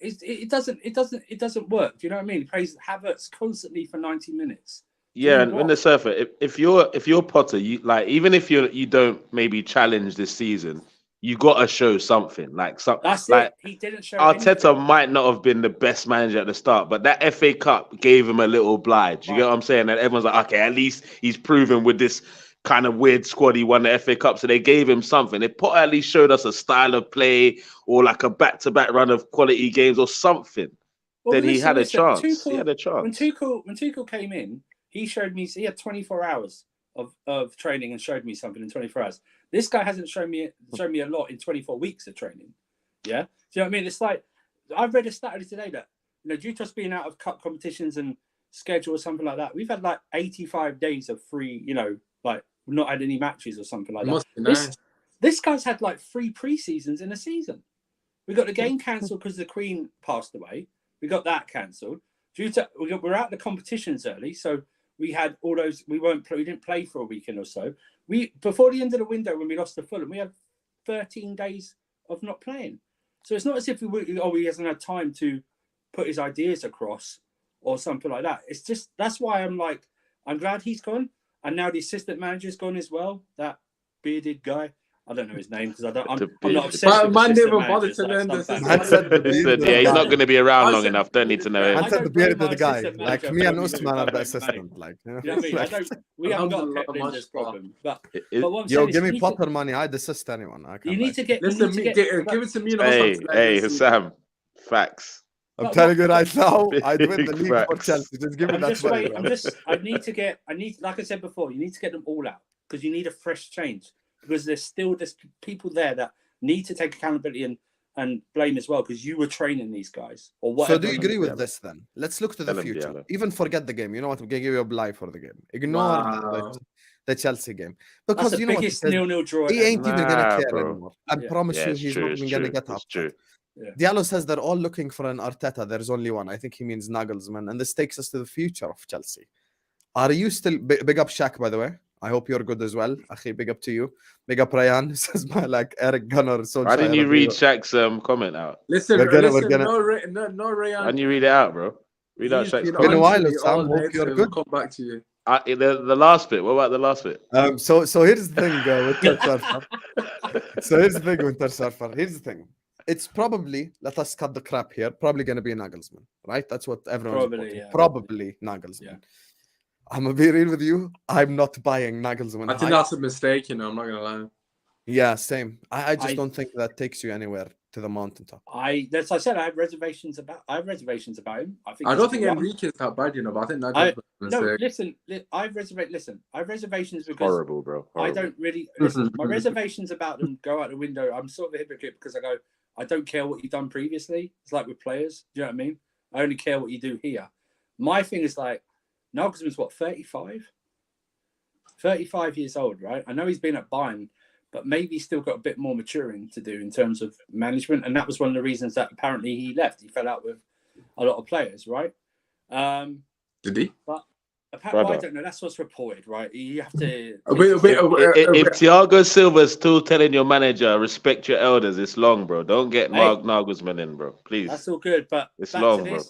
it doesn't work. Do you know what I mean? He plays Havertz constantly for 90 minutes. Yeah, and in the surfer, if you're Potter, you like even if you don't maybe challenge this season, you got to show something. That's like it. He didn't show Arteta anything. might not have been the best manager at the start, but that FA Cup gave him a little oblige. You get what I'm saying? And everyone's like, okay, at least he's proven with this kind of weird squad he won the FA Cup, so they gave him something. If Potter at least showed us a style of play or like a back-to-back run of quality games or something, then he had a chance. He had a chance. When Tuchel came in, he showed me. He had 24 hours of training and showed me something in 24 hours. This guy hasn't shown me a lot in 24 weeks of training. Yeah, do you know what I mean? It's like I've read a stat today that due to us being out of cup competitions and schedule or something like that, we've had like 85 days of free. Like we've not had any matches or something like that. This guy's had like 3 pre-seasons in a season. We got the game cancelled because the Queen passed away. We got that cancelled. We're out the competitions early, so we had all those. We didn't play for a weekend or so. Before the end of the window when we lost to Fulham, we had 13 days of not playing. So it's not as if he hasn't had time to put his ideas across or something like that. It's just that's why I'm glad he's gone, and now the assistant manager's gone as well. That bearded guy. I don't know his name because I'm not obsessed with Man never assistant bothered to learn managers. Yeah, he's not going to be around long enough. Don't need to know him. I said the bearded guy. Like me and Usman are the assistant. Like, you know what I mean? We haven't got a Pep Linders problem. But what I'm yo, saying give me Potter money. I'd assist anyone. You need to get. Listen, give it to me. Hey, Sam. Facts. I'm telling you right now, I'd win the league for Chelsea. Just give me that money. I need, like I said before, you need to get them all out because you need a fresh change. Because there's people there that need to take accountability and blame as well because you were training these guys or whatever. So do you agree with this then? Let's look to the future. Even forget the game. You know what? I'm going to give you a blind for the game. Ignore the Chelsea game. Because that's the biggest 0-0 draw. He ain't even going to care anymore. I promise you he's not even going to get up. Diallo says they're all looking for an Arteta. There's only one. I think he means Nagelsmann. And this takes us to the future of Chelsea. Are you still... Big up Shaq, by the way. I hope you're good as well. Akhi, big up to you. Big up Ryan. Says my Eric Gunner. Why didn't you read Shaq's comment out? Listen, no Ryan. Why didn't you read it out, bro? Read out Shaq's comment. Been a while, Sam. Hope you're good. Come back to you. The last bit. What about the last bit? So here's the thing with Winter Surfer. Here's the thing. It's probably, let us cut the crap here, probably going to be Nagelsmann, right? That's what everyone's probably Nagelsmann. Yeah. I'm going to be real with you. I'm not buying Nagelsmann. I think that's a mistake, I'm not going to lie. Yeah, same. I just don't think that takes you anywhere to the mountaintop. As I said, I have reservations about him. I don't think Enrique is that bad, but I think Nagelsmann I have reservations because horrible, bro. Horrible. I don't really listen. My reservations about them go out the window. I'm sort of a hypocrite because I don't care what you've done previously. It's like with players. Do you know what I mean? I only care what you do here. My thing is like, Nagelsmann's what, 35? 35 years old, right? I know he's been at Bayern, but maybe he's still got a bit more maturing to do in terms of management. And that was one of the reasons that apparently he left. He fell out with a lot of players, right? Did he? But apparently, I don't know. That's what's reported, right? You have to... If Thiago Silva's still telling your manager, respect your elders, it's long, bro. Don't get Nagelsmann in, bro. Please. That's all good, but... It's long, bro.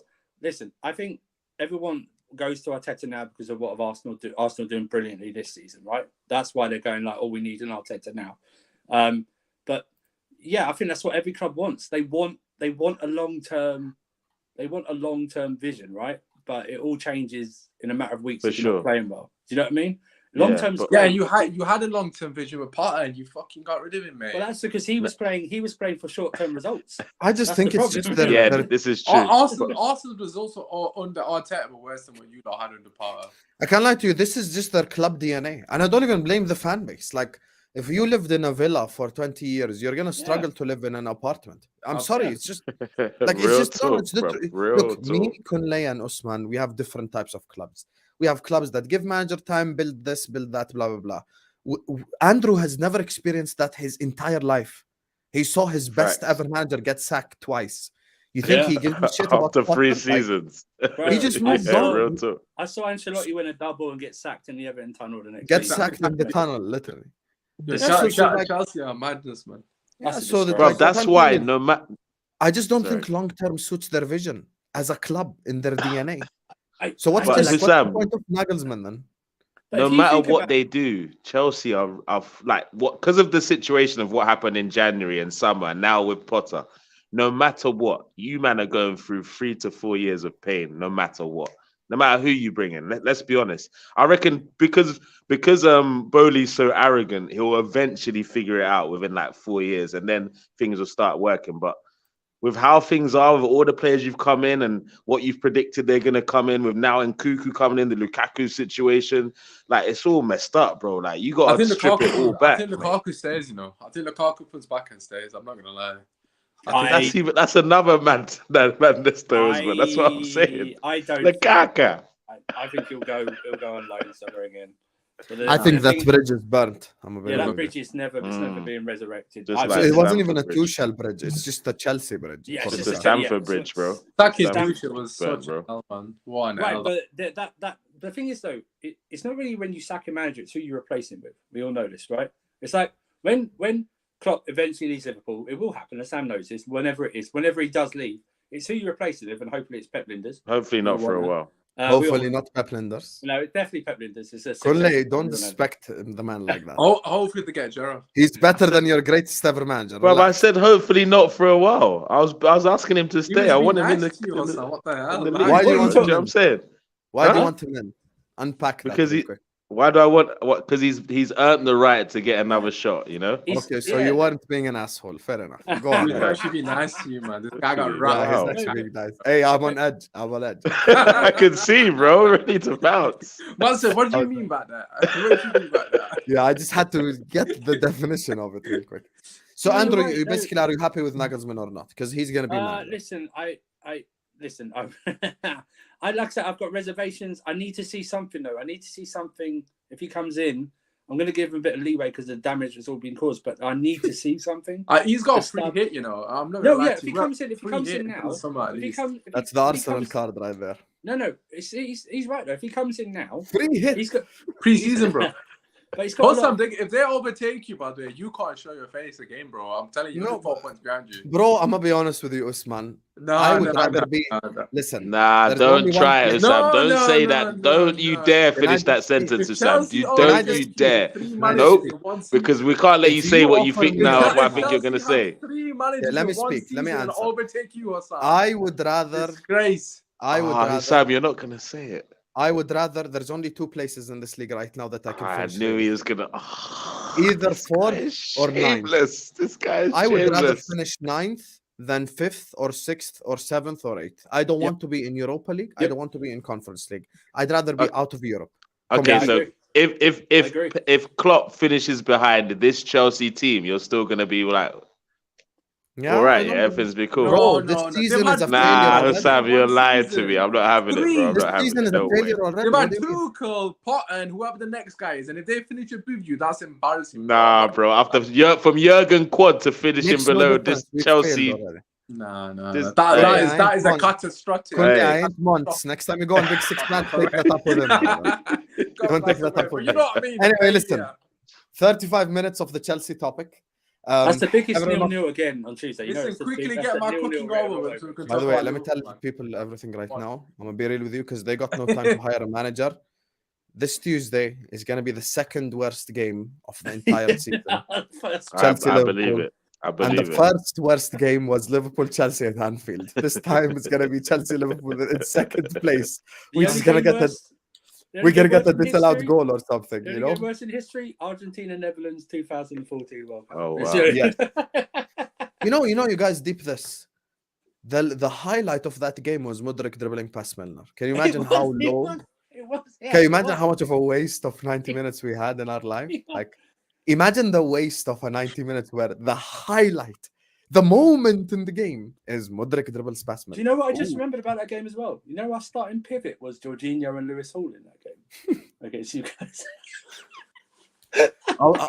Listen, I think everyone... goes to Arteta now because of what Arsenal do. Arsenal doing brilliantly this season, right? That's why they're going like, we need an Arteta now. But yeah, I think that's what every club wants. They want a long-term vision, right? But it all changes in a matter of weeks if you're not playing well. Do you know what I mean? Long term. Yeah, you had a long term vision with Potter, and you fucking got rid of him, mate. Well, that's because he was playing for short term results. I just think it's just that. This is true. Arsenal was also under Arteta, but worse than what you lot had under Potter. I can't lie to you. This is just their club DNA, and I don't even blame the fan base. Like, if you lived in a villa for 20 years, you're gonna struggle to live in an apartment. I'm sorry, it's just like look, me, Kunle, and Usman, we have different types of clubs. We have clubs that give manager time, build this, build that, blah, blah, blah. Andrew has never experienced that his entire life. He saw his best ever manager get sacked twice. You think he gives a shit about after 3 seasons? He just moved on. I saw Ancelotti win a double and get sacked in the Everton tunnel the next Get sacked in the tunnel, literally. Chelsea are madness, man. Yeah, so that's why I just don't Sorry. think long term suits their vision as a club in their DNA. I- So what's I the, just- what's the Sam, point of Nagelsmann then? But no if you matter think what about- they do, Chelsea are like what because of the situation of what happened in January and summer, and now with Potter. No matter what, you man are going through 3 to 4 years of pain. No matter what, no matter who you bring in. Let's be honest. I reckon because Bowley's so arrogant, he'll eventually figure it out within like 4 years, and then things will start working. But with how things are, with all the players you've come in and what you've predicted they're going to come in with now, and Cuckoo coming in, the Lukaku situation, like it's all messed up, bro. Like you got to strip it all back. I think Lukaku stays, you know. I think Lukaku comes back and stays. I'm not going to lie. That's another man madness though, but that's what I'm saying. I don't. Lukaku. I think he'll go on loan somewhere again. But I think that bridge is burnt. I'm a bit that wrong. bridge is never being resurrected. Just I like So it wasn't Stamford even a Bridge. Tuchel bridge. It's just a Chelsea bridge. Yeah, for it's It's the the just South. Stamford Bridge, bro. Saki's Stamford bullshit was Bridge, such bro. an L, man. One right, L. but that the thing is though, it's not really when you sack a manager; it's who you replace him with. We all know this, right? It's like when Klopp eventually leaves Liverpool, it will happen. As Sam knows this. Whenever he does leave, it's who you replace it with, and hopefully it's Pep Linders. Hopefully not for a while. Hopefully not Pep Linders. No, it's definitely Pep Linders. It's a Kunle, don't respect the man like that. Oh, hopefully they get Gerrard. He's better than your greatest ever manager. Bro, I Relax. said hopefully not for a while. I was asking him to He stay. was I being want him in nice the. to you, Hassan. What the hell? in the Like, Why do you league. want You know him what I'm in? saying? Why do you Huh? want him in? Unpack Because that real he- quick. Why do I want what? Because he's earned the right to get another shot. You know. Okay, so you weren't being an asshole. Fair enough. Go He on. was man. actually being nice to you, man. This guy got Yeah, Yeah, rattled. Wow. he's actually being nice. Hey, I'm on edge. I'm on edge. I can see, bro. Ready to bounce. Man said, what do you mean by that? What do you mean by that? Yeah, I just had to get the definition of it real quick. So, No, Andrew, right, you no. basically are you happy with Nagelsmann or not? Because he's going to be manager. Listen, I like I said, I've got reservations. I need to see something though. I need to see something. If he comes in, I'm going to give him a bit of leeway because the damage has all been caused. But I need to see something. He's got a Just free start- hit, you know. I'm not No, gonna lie yeah. to If he you. comes in, Free hit now, for some at if he least. comes, if That's he- the if he Arsenal comes- card right there. No, he's right though. If he comes in now, Free hit. he's got Pre-season, bro. but he's got a lot. Also, if they overtake you, by the way, you can't show your face again, bro. I'm telling you, No, no, 4 points behind you. Bro, I'm going to be honest with you, Usman. No, I would no, rather no, be. no, no. Listen. Nah, there's don't only try one it, place- Sam. No, Don't no, say no, that. no, Don't you no. dare Can I finish that just speak? sentence, If Sam. Chelsea You Can I don't just you overtake dare. three Nope, managers in one season, Because we can't let you If say you what you offer think me now. that What I man- think you're gonna Chelsea say. have 3 managers let me in one speak, let me season and answer. overtake you, or something. I would rather. Disgrace. I would rather. Sam, you're not gonna say it. I would rather. There's only 2 places in this league right now that I can I finish. knew with. he was gonna. Either this fourth guy is or ninth. shameless. This guy is I would rather shameless. finish 9th than 5th or 6th or 7th or 8th. I don't want to be in Europa League. I Yep. don't want to be in Conference League. I'd rather be out of Europe. Okay, I so agree. if agree. if Klopp finishes behind this Chelsea team, you're still gonna be like, Yeah. all right, no, yeah, everything's be cool. Bro, No, this no, no. season They've is had a failure Nah, already. Sam, you're One lying to season. me. I'm not having it, bro. I'm This not having season it. is a No way. failure already. They've What had do you mean? Tuchel, Potter, and whoever the next guy is, and if they finish above you, that's embarrassing. Nah, bro. After from Jurgen Quad to finishing Makes no below difference. this We've Chelsea, failed already. No. This- That Hey. is a Hey. catastrophic. Kunle, Hey. I ain't months. Next time you go on Big Six Man, take that up with him. man. Don't take that up with You me. know what I mean? Anyway, Yeah. listen. 35 minutes of the Chelsea topic. That's the biggest everyone- 0-0 again on Tuesday. You know, Listen, it's the quickly big- that's get the my 0-0 cooking right over away. with so we can By the talk way, about let me tell Liverpool, man. people everything right What? now. I'm gonna be real with you because they got no time to hire a manager. This Tuesday is gonna be the 2nd worst game of the entire season. First- Chelsea, I believe Liverpool. it. I And believe the it. first worst game was Liverpool Chelsea at Anfield. This time it's gonna be Chelsea Liverpool in 2nd place. The We're only just gonna game get a worse- the only we're gonna game get a worse in disallowed history- goal or something, the you only know? game worse in history, Argentina, Netherlands, 2014 World Cup. Oh, wow. Yes. You guys deep this. The highlight of that game was Mudryk dribbling past Milner. Can you imagine how low? Can you imagine how much of a waste of 90 minutes we had in our life? Yeah. Like, imagine the waste of a 90 minutes where the highlight, the moment in the game is Mudryk dribbles past Do Milner. you know what I just Ooh. remembered about that game as well? You know, our starting pivot was Jorginho and Lewis Hall in that game against you guys.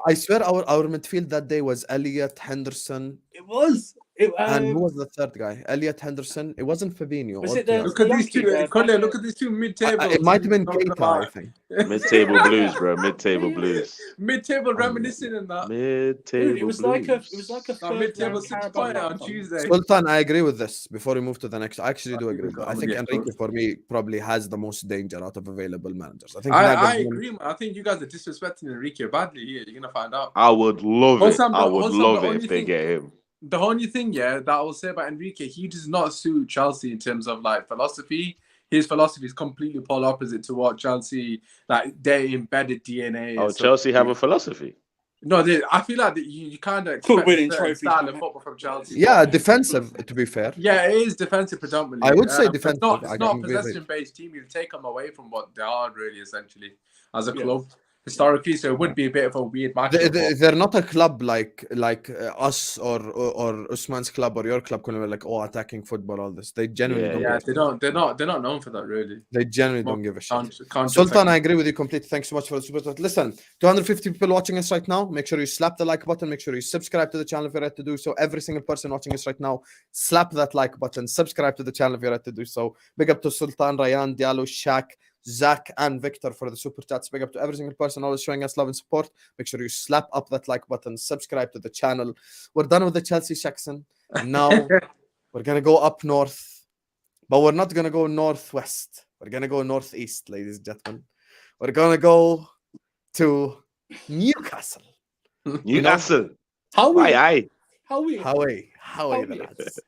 I swear our midfield that day was Elliot, Henderson. It was. And who was the third guy? Elliot Henderson. It wasn't Fabinho. Was or it the- Thiago. Look at these Yankee, two. Colin, look at these two mid-table. It might have been talking Keita, I about think. Mid-table blues, bro. Mid-table blues. Mid-table reminiscing and that. Mid-table Dude, it was blues. like a No, third mid-table round 6 Carabao point Cup on fun. Tuesday. Sultan, I agree with this. Before we move to the next, I actually do I agree. think But I'm I think gonna get Enrique close. for me probably has the most danger out of available managers. I think I Nagelsmann- agree, man. I think you guys are disrespecting Enrique badly here. You're gonna find out. I would love it. Wholesome, I would Wholesome, love the it only if they thing- get him. The only thing, yeah, that I will say about Enrique, he does not suit Chelsea in terms of like philosophy. His philosophy is completely polar opposite to what Chelsea, like their embedded DNA. Oh, is. So- Chelsea have a philosophy. No, I feel like that you kind of Cool expect winning a certain trophies, style man. of football from Chelsea. Yeah, defensive, to be fair. Yeah, it is defensive predominantly. I would say but defensive. It's I not can a agree with possession-based team. You take them away from what they are really, essentially, as a Yeah. club historically. So it would be a bit of a weird match. They're not a club like us or Usman's club or your club. When we're like, oh, attacking football, all this. They genuinely Yeah, don't. Yeah, give a they're not known for that really. They genuinely don't give a shit. Counter Sultan, I agree with you completely. Thanks so much for the super chat. Listen, 250 people watching us right now. Make sure you slap the like button. Make sure you subscribe to the channel if you're ready to do so. Every single person watching us right now, slap that like button. Subscribe to the channel if you're ready to do so. Big up to Sultan, Ryan, Diallo, Shaq, Zach, and Victor for the super chats. Big up to every single person always showing us love and support. Make sure you slap up that like button. Subscribe to the channel. We're done with the Chelsea section. Now we're gonna go up north, but we're not gonna go northwest. We're gonna go northeast, ladies and gentlemen. We're gonna go to Newcastle. Newcastle. How we? Aye. How we? How the lads?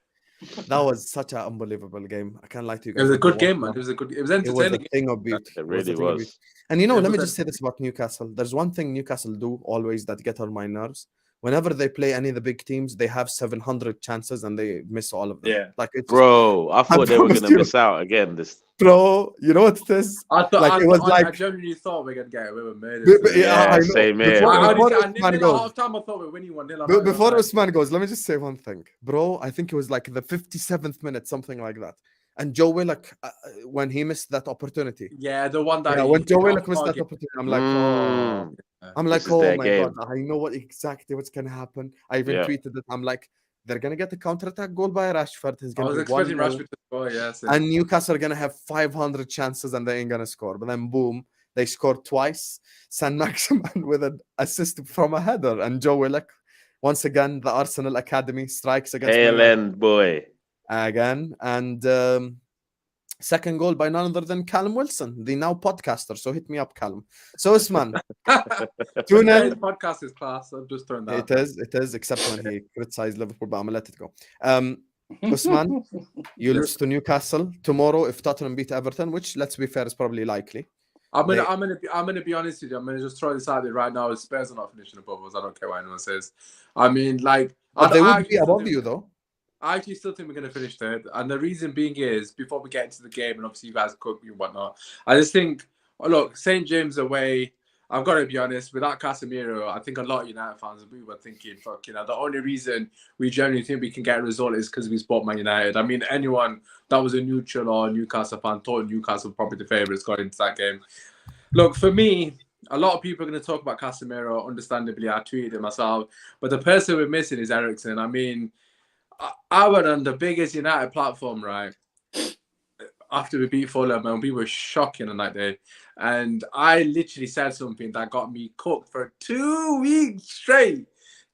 That was such an unbelievable game. I can't lie to you It guys. was a I've good been game, man. watching It was it was a entertaining. thing of beauty. It a really thing of beauty. was. And you know, It let me was just say this about Newcastle. There's one thing Newcastle do always that get on my nerves. Whenever they play any of the big teams, they have 700 chances and they miss all of them. Yeah. Like it's Bro, I thought they were promise going to you. miss out again. This bro, you know what it is? I thought Like, it was I like- genuinely thought we were gonna get away with murder. Yeah, I know. same here. Before- I before didn't Usman at goes- half time. I thought we were winning 1-0. Before Usman goes, let me just say one thing. Bro, I think it was like the 57th minute, something like that. And Joe Willock, when he missed that opportunity. Yeah, the one that Yeah, he- when Joe he Willock missed that target- opportunity, I'm like, oh. I'm like, This is oh their my game. god, I know what exactly what's gonna happen. I even Yeah. tweeted it. I'm like, they're gonna get the counter-attack goal by Rashford. He's I gonna was be expecting 1-0, Rashford to score. Yes. and Newcastle are gonna have 500 chances and they ain't gonna score. But then boom, they scored twice. San Maximan with an assist from a header, and Joe Willock, once again, the Arsenal Academy strikes against Man United ALN boy. again, and second goal by none other than Callum Wilson, the now podcaster. So hit me up, Callum. So Usman, 2-0. The podcast is class. I'm just throwing that. It is, except when he criticized Liverpool, but I'm gonna let it go. Usman, you lose to Newcastle tomorrow if Tottenham beat Everton, which, let's be fair, is probably likely. I'm gonna be honest with you. I'm gonna just throw this out there right now. Spurs are not finishing above us. I don't care what anyone says. I mean, like, But they I would actually be still above think- you, though. I actually still think we're going to finish third. And the reason being is, before we get into the game, and obviously you guys cook me and whatnot, I just think, look, St. James away, I've got to be honest, without Casemiro, I think a lot of United fans, we were thinking, fuck, the only reason we generally think we can get a result is because we spot Man United. I mean, anyone that was a neutral or Newcastle fan thought Newcastle were probably the favourites going into that game. Look, for me, a lot of people are going to talk about Casemiro, understandably. I tweeted it myself. But the person we're missing is Eriksen. I mean, I went on the biggest United platform, right? After we beat Fulham, and we were shocking on that day. And I literally said something that got me cooked for 2 weeks straight.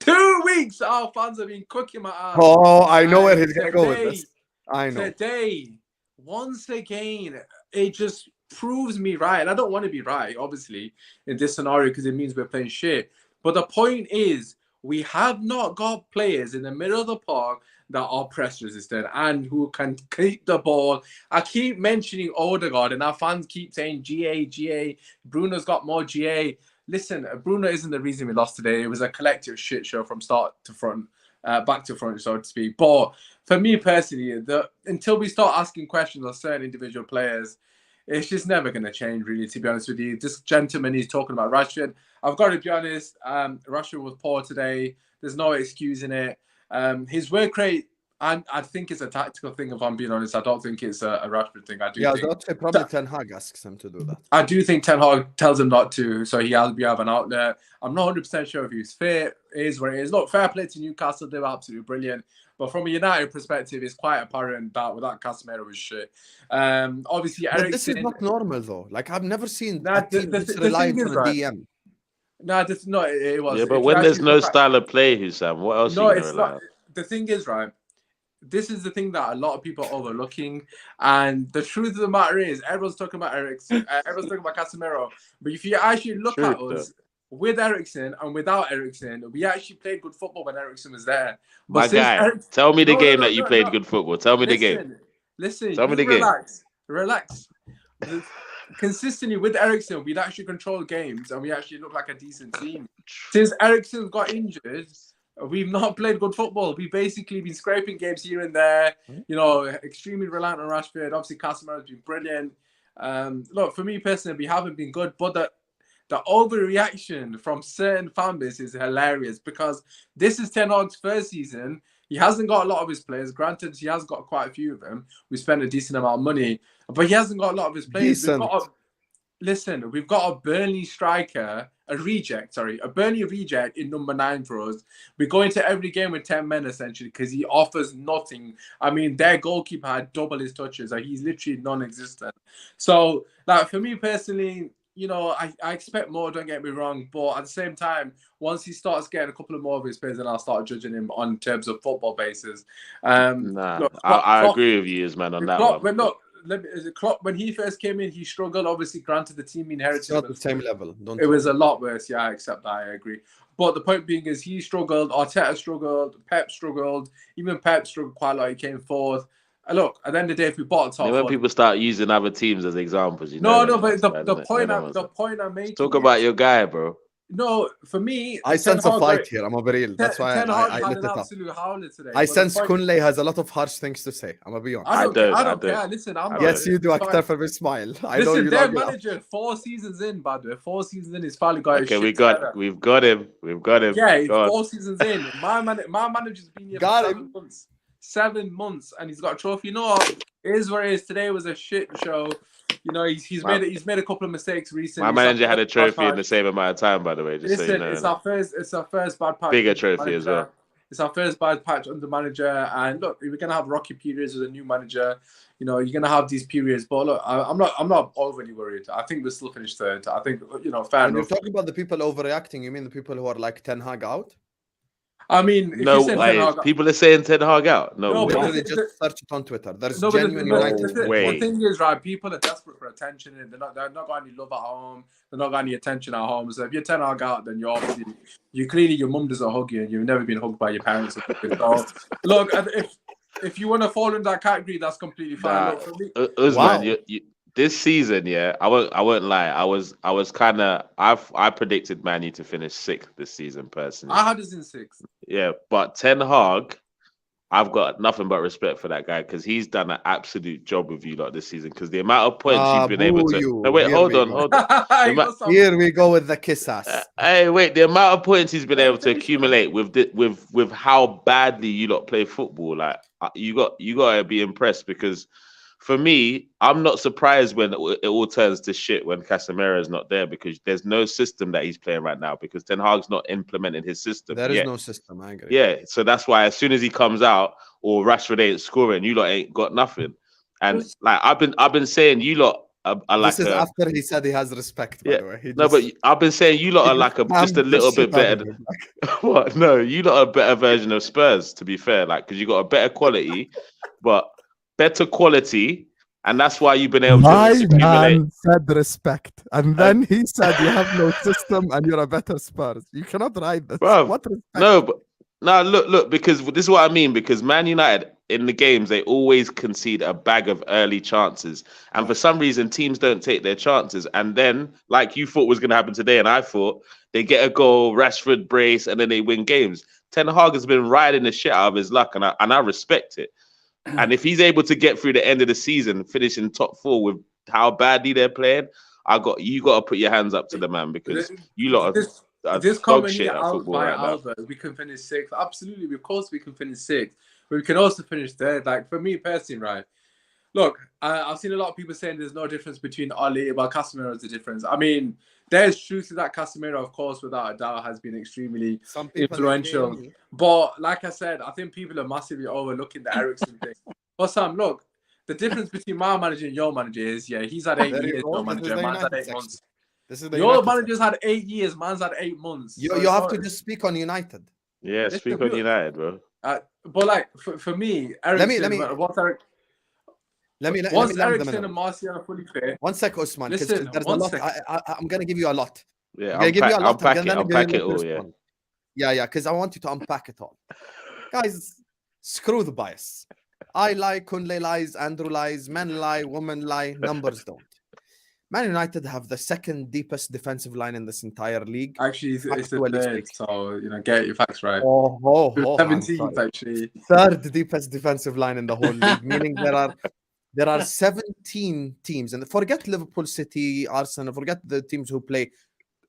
2 weeks! Our fans have been cooking my ass. Oh, I know where And he's gonna go with today- this. I know. Today, once again, it just proves me right. And I don't want to be right, obviously, in this scenario because it means we're playing shit. But the point is, we have not got players in the middle of the park that are press resistant and who can keep the ball. I keep mentioning Odegaard and our fans keep saying GA. Bruno's got more GA. Listen, Bruno isn't the reason we lost today. It was a collective shit show from start to front, back to front, so to speak. But for me personally, until we start asking questions on certain individual players, it's just never going to change, really, to be honest with you. This gentleman is talking about Rashford. I've got to be honest, Rashford was poor today. There's no excusing it. His work rate, I think it's a tactical thing, if I'm being honest. I don't think it's a Rashford thing. I Yeah, think, that's probably Ten Hag asks him to do that. I do think Ten Hag tells him not to, so he has to have an outlet. I'm not 100% sure if he's fit. It is what it is. Look, fair play to Newcastle. They were absolutely brilliant. But from a United perspective, it's quite apparent that without Casemiro was shit. Obviously, But this is Eriksen. not normal though. Like I've never seen Nah, a team this reliant thing on is, a right. DM. No, this no, it was. Yeah, but If you when there's actually no look at- style of play, Hussam, what else no, are you gonna it's rely not. on? The thing is, right. This is the thing that a lot of people are overlooking, and the truth of the matter is, everyone's talking about Eriksen, everyone's talking about Casemiro. But if you actually look True, at us with Eriksen and without Eriksen, we actually played good football when Eriksen was there. But My since guy, tell me the game that you played no. good football. Tell me the game. Listen, Tell me the game. relax. Consistently with Eriksen, we'd actually control games and we actually look like a decent team. Since Eriksen got injured, we've not played good football. We've basically been scraping games here and there, you know, extremely reliant on Rashford. Obviously, Casemiro's been brilliant. Look, for me personally, we haven't been good, but the overreaction from certain fan bases is hilarious because this is Ten Hag's first season. He hasn't got a lot of his players. Granted, he has got quite a few of them. We spent a decent amount of money, but he hasn't got a lot of his players. We've got a Burnley striker, a Burnley reject in number 9 for us. We go into every game with 10 men essentially because he offers nothing. I mean, their goalkeeper had double his touches. Like, he's literally non-existent. So, like, for me personally, you know, I expect more, don't get me wrong. But at the same time, once he starts getting a couple of more of his players, then I'll start judging him on terms of football basis. I agree with you, man, on that one. Klopp, when he first came in, he struggled. Obviously, granted, the team inherited. It's not the same level. It was a lot worse. Yeah, I accept that. I agree. But the point being is he struggled. Arteta struggled. Pep struggled. Even Pep struggled quite a lot. He came fourth. Look, at the end of the day, if we bought top, when people start using other teams as examples, but the point I'm making. Talk about your guy, bro. No, for me, I sense a fight here. I'm a real. That's why I lit it up. Today, I sense Kunle has a lot of harsh things to say. I'm gonna be honest. I don't care. Listen, I'm not. Yes, you do. Akhtar for his smile. I know Listen, you their love manager 4 seasons in, by the way. 4 seasons in, he's finally got his shit we've got him. Yeah, 4 seasons in. My manager's been here for 7 months. 7 months, and he's got a trophy. You know what? It is what it is. Today was a shit show. You know, he's made a couple of mistakes recently. My manager had a trophy in the same amount of time, by the way. Just Listen, so you know, it's our first bad patch. Bigger trophy as well. It's our first bad patch under manager, and look, we're gonna have rocky periods with a new manager. You know, you're gonna have these periods, but look, I'm not overly worried. I think we'll still finish third. I think, you know, fair enough. When you're talking about the people overreacting, you mean the people who are like Ten Hag out? I mean, people are saying Ten Hag out. Literally just search it on Twitter. There's genuine United. The thing is, right, people are desperate for attention, and they're not got any love at home. They're not got any attention at home. So if you're Ten Hag out, then you're clearly your mum doesn't hug you, and you've never been hugged by your parents. So, look, if you want to fall in that category, that's completely fine. Look, for me, Usman, this season, yeah, I won't lie. I predicted Man U to finish 6th this season personally. I had us in 6th. Yeah, but Ten Hag, I've got nothing but respect for that guy because he's done an absolute job with you lot this season. Because the amount of points he's been able to. No, wait, hold on. Here we go with the kiss ass. Hey, wait, the amount of points he's been able to accumulate with how badly you lot play football, like you got to be impressed because. For me, I'm not surprised when it all turns to shit when Casemiro is not there because there's no system that he's playing right now because Ten Hag's not implementing his system. There is no system, I agree. Yeah, so that's why as soon as he comes out or Rashford ain't scoring, you lot ain't got nothing. And like I've been saying, you lot are like. This is after he said he has respect. By the way, but I've been saying you lot are like just a little bit better. What? No, you lot are a better version of Spurs. To be fair, like because you got a better quality, but. Better quality, and that's why you've been able to accumulate. Man said respect, and then he said you have no system and you're a better Spurs. You cannot ride this. Bro, what respect? No, look, because this is what I mean. Because Man United in the games they always concede a bag of early chances, and for some reason teams don't take their chances. And then, like you thought was going to happen today, and I thought they get a goal, Rashford brace, and then they win games. Ten Hag has been riding the shit out of his luck, and I respect it. And if he's able to get through the end of the season, finish in top 4 with how badly they're playing, you got to put your hands up to the man because you lot are this dog shit at out football by right Albert, we can finish 6th. Absolutely, of course we can finish 6th, but we can also finish 3rd. Like for me personally, right? Look, I've seen a lot of people saying there's no difference between Oli, but Casemiro is the difference. I mean, there's truth to that. Casemiro, of course, without a doubt, has been extremely Some people influential. But like I said, I think people are massively overlooking the Eriksen thing. But Sam, look, the difference between my manager and your manager is, yeah, he's had 8 years, no manager, man's had 8 months. This is the Your United manager's had 8 years, man's had 8 months. You have to just speak on United. Yeah, speak on United, bro. But like for me, Eriksen, once Eriksen and Martial are fully fit. One sec, Usman. Listen, there's a lot. I'm gonna give you a lot. Yeah, I'm gonna give you a lot. Unpack it all, yeah. Yeah, because I want you to unpack it all. Guys, screw the bias. I lie, Kunle lies, Andrew lies, men lie, women lie, numbers don't. Man United have the second deepest defensive line in this entire league. Actually, it's the third, so get your facts right. 17th, actually. Third deepest defensive line in the whole league, meaning there are 17 teams, and forget Liverpool, City, Arsenal, forget the teams who play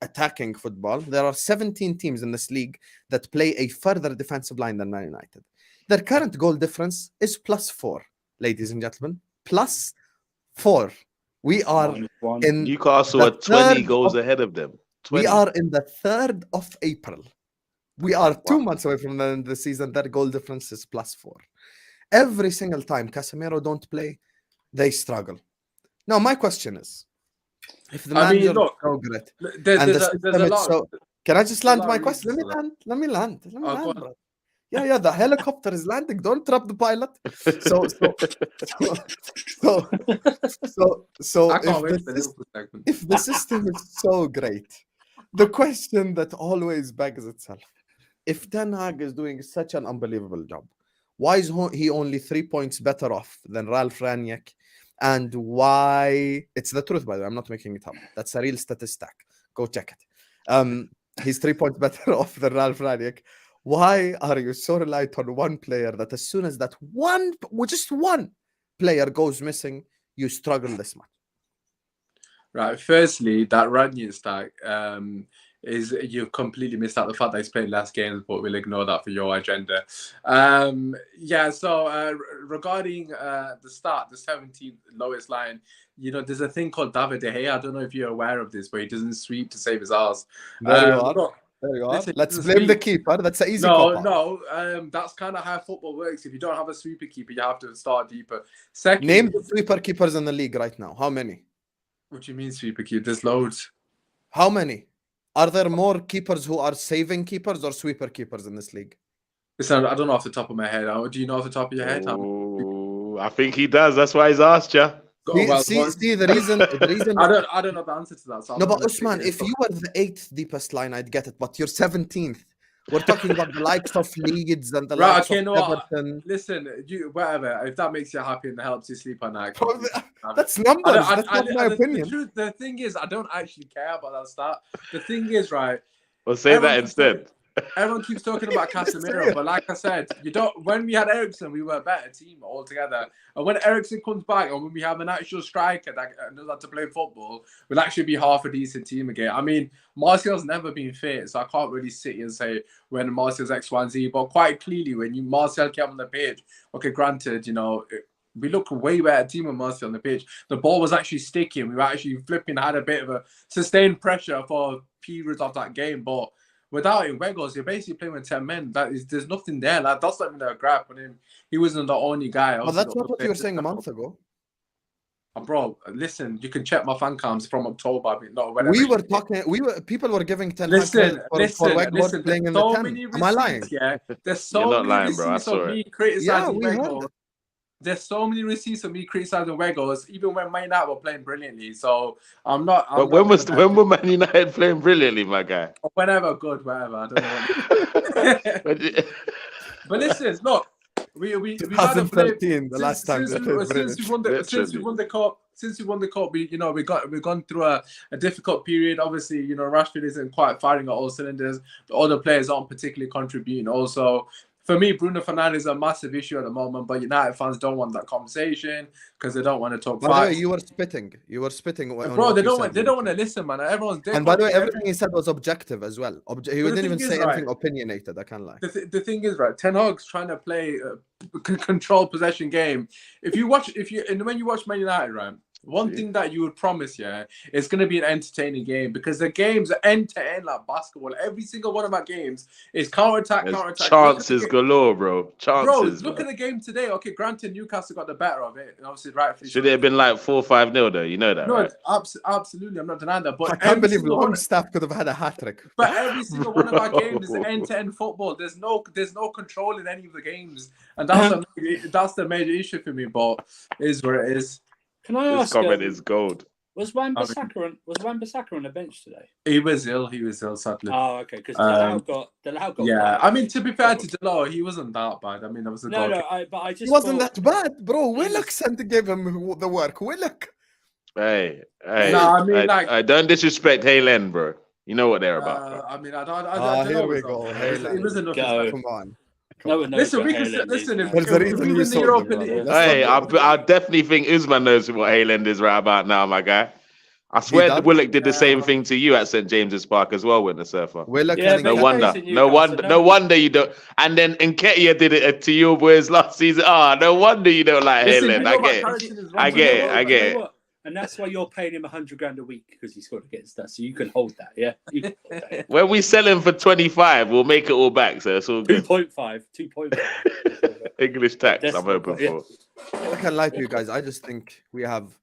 attacking football. There are 17 teams in this league that play a further defensive line than Man United. Their current goal difference is +4, ladies and gentlemen. +4. We are in Newcastle are 20 goals ahead of them. 20. We are in the 3rd of April. We are 2 months away from the end of the season. Their goal difference is +4. Every single time Casemiro don't play, they struggle. Now, my question is, if the manager is so great, can I just land my question? Let me land, bro. Yeah, the helicopter is landing. Don't trap the pilot. If the system is so great, the question that always begs itself, if Ten Hag is doing such an unbelievable job, why is he only 3 points better off than Ralf Rangnick? And why? It's the truth, by the way. I'm not making it up. That's a real statistic. Go check it. He's 3 points better off than Ralf Rangnick. Why are you so reliant on one player that as soon as that just one player goes missing, you struggle this much? Right. Firstly, that Rangnick stack is you've completely missed out the fact that he's played less games, but we'll ignore that for your agenda. So regarding the start, the 17th lowest line, there's a thing called David De Gea. I don't know if you're aware of this, but he doesn't sweep to save his ass. There you are. Let's blame the keeper. That's an easy cop. No. That's kind of how football works. If you don't have a sweeper keeper, you have to start deeper. Second, name the sweeper keepers in the league right now. How many? What do you mean sweeper keeper? There's loads. How many? Are there more keepers who are saving keepers or sweeper keepers in this league? Listen, I don't know off the top of my head. Do you know off the top of your head? I think he does. That's why he's asked you. See the reason. I don't know the answer to that. So no, but Usman, if you were the 8th deepest line, I'd get it. But you're 17th. We're talking about the likes of Leeds and the likes of Everton. Listen, whatever. If that makes you happy and helps you sleep at night, that's numbers. That's not my opinion. The thing is, I don't actually care about that stat. The thing is, right? Well, say that instead. Everyone keeps talking about Casemiro, but like I said, when we had Eriksen, we were a better team altogether. And when Eriksen comes back, and when we have an actual striker that knows how to play football, we'll actually be half a decent team again. I mean, Martial's never been fit, so I can't really sit here and say when Martial's X, Y, and Z. But quite clearly, when Martial came on the pitch, okay, granted, we look a way better team with Martial on the pitch. The ball was actually sticking. We were actually had a bit of a sustained pressure for periods of that game, but without him, Weghorst, you're basically playing with 10 men. There's nothing there. That's not even a grab on him. He wasn't the only guy. But that's not what you were saying a month ago. Bro, listen, you can check my fan cams from October. People were giving 10 listen, for Weghorst playing in the 10. Am I lying? Yeah, there's so many receipts of me criticizing Weghorst. There's so many receipts of me criticizing Weghorst, even when Man United were playing brilliantly. So I'm not. But when were Man United playing brilliantly, my guy? Whenever, good, whatever. I don't know. But listen, look, we 2013, the last time since we won the cup. Since we won the cup, we've gone through a difficult period. Obviously, Rashford isn't quite firing at all cylinders. The other players aren't particularly contributing. Also, For me, Bruno Fernandes is a massive issue at the moment, but United fans don't want that conversation because they don't want to talk By the way, facts. you were spitting. You were spitting. On Bro, what they you don't said, want. They don't want to listen, man. Everyone's. And by the way, everything he said was objective as well. He But didn't the even thing say is, anything right, opinionated. I can't lie. the thing is, right, Ten Hag's trying to play a control possession game. When you watch Man United, right, one thing that you would promise, yeah, it's going to be an entertaining game because the games are end to end like basketball. Every single one of our games is counter attack. Chances galore, bro. Chances. Bro, look at the game today. Okay, granted, Newcastle got the better of it, and obviously, rightfully. Should it have been like 4-5-0 though? You know that, No, right? absolutely. I'm not denying that. But I can't believe Longstaff could have had a hat trick. But every single one of our games is end-to-end football. There's no control in any of the games, and that's the major issue for me. But it is what it is. Can I ask? This comment is gold. Was Wan-Bissaka on the bench today? He was ill, sadly. Oh, okay. Because Delau got. Yeah, I mean, to be fair to Delau, he wasn't that bad. I mean, that was he wasn't that bad, bro. Willock sent to give him the work. Willock. Hey. No, I mean, I don't disrespect Haylen, bro. You know what they're about. Bro. I mean, I don't. Here we go. It was enough. Come on. Listen. If There's a reason you sold him, Hey, I definitely think Usman knows what Hayland is right about now, my guy. I swear Willock did the same thing to you at St. James's Park as well with the surfer. Willock, no wonder you don't. And then Nketiah did it to your boys last season. No wonder you don't like Hayland. I get it. And that's why you're paying him $100,000 a week because he scored against us. So you can hold that, yeah. When we sell him for 25, we'll make it all back. So it's all good. 2.5. English tax. I'm hoping for. I can't lie to you guys. I just think we have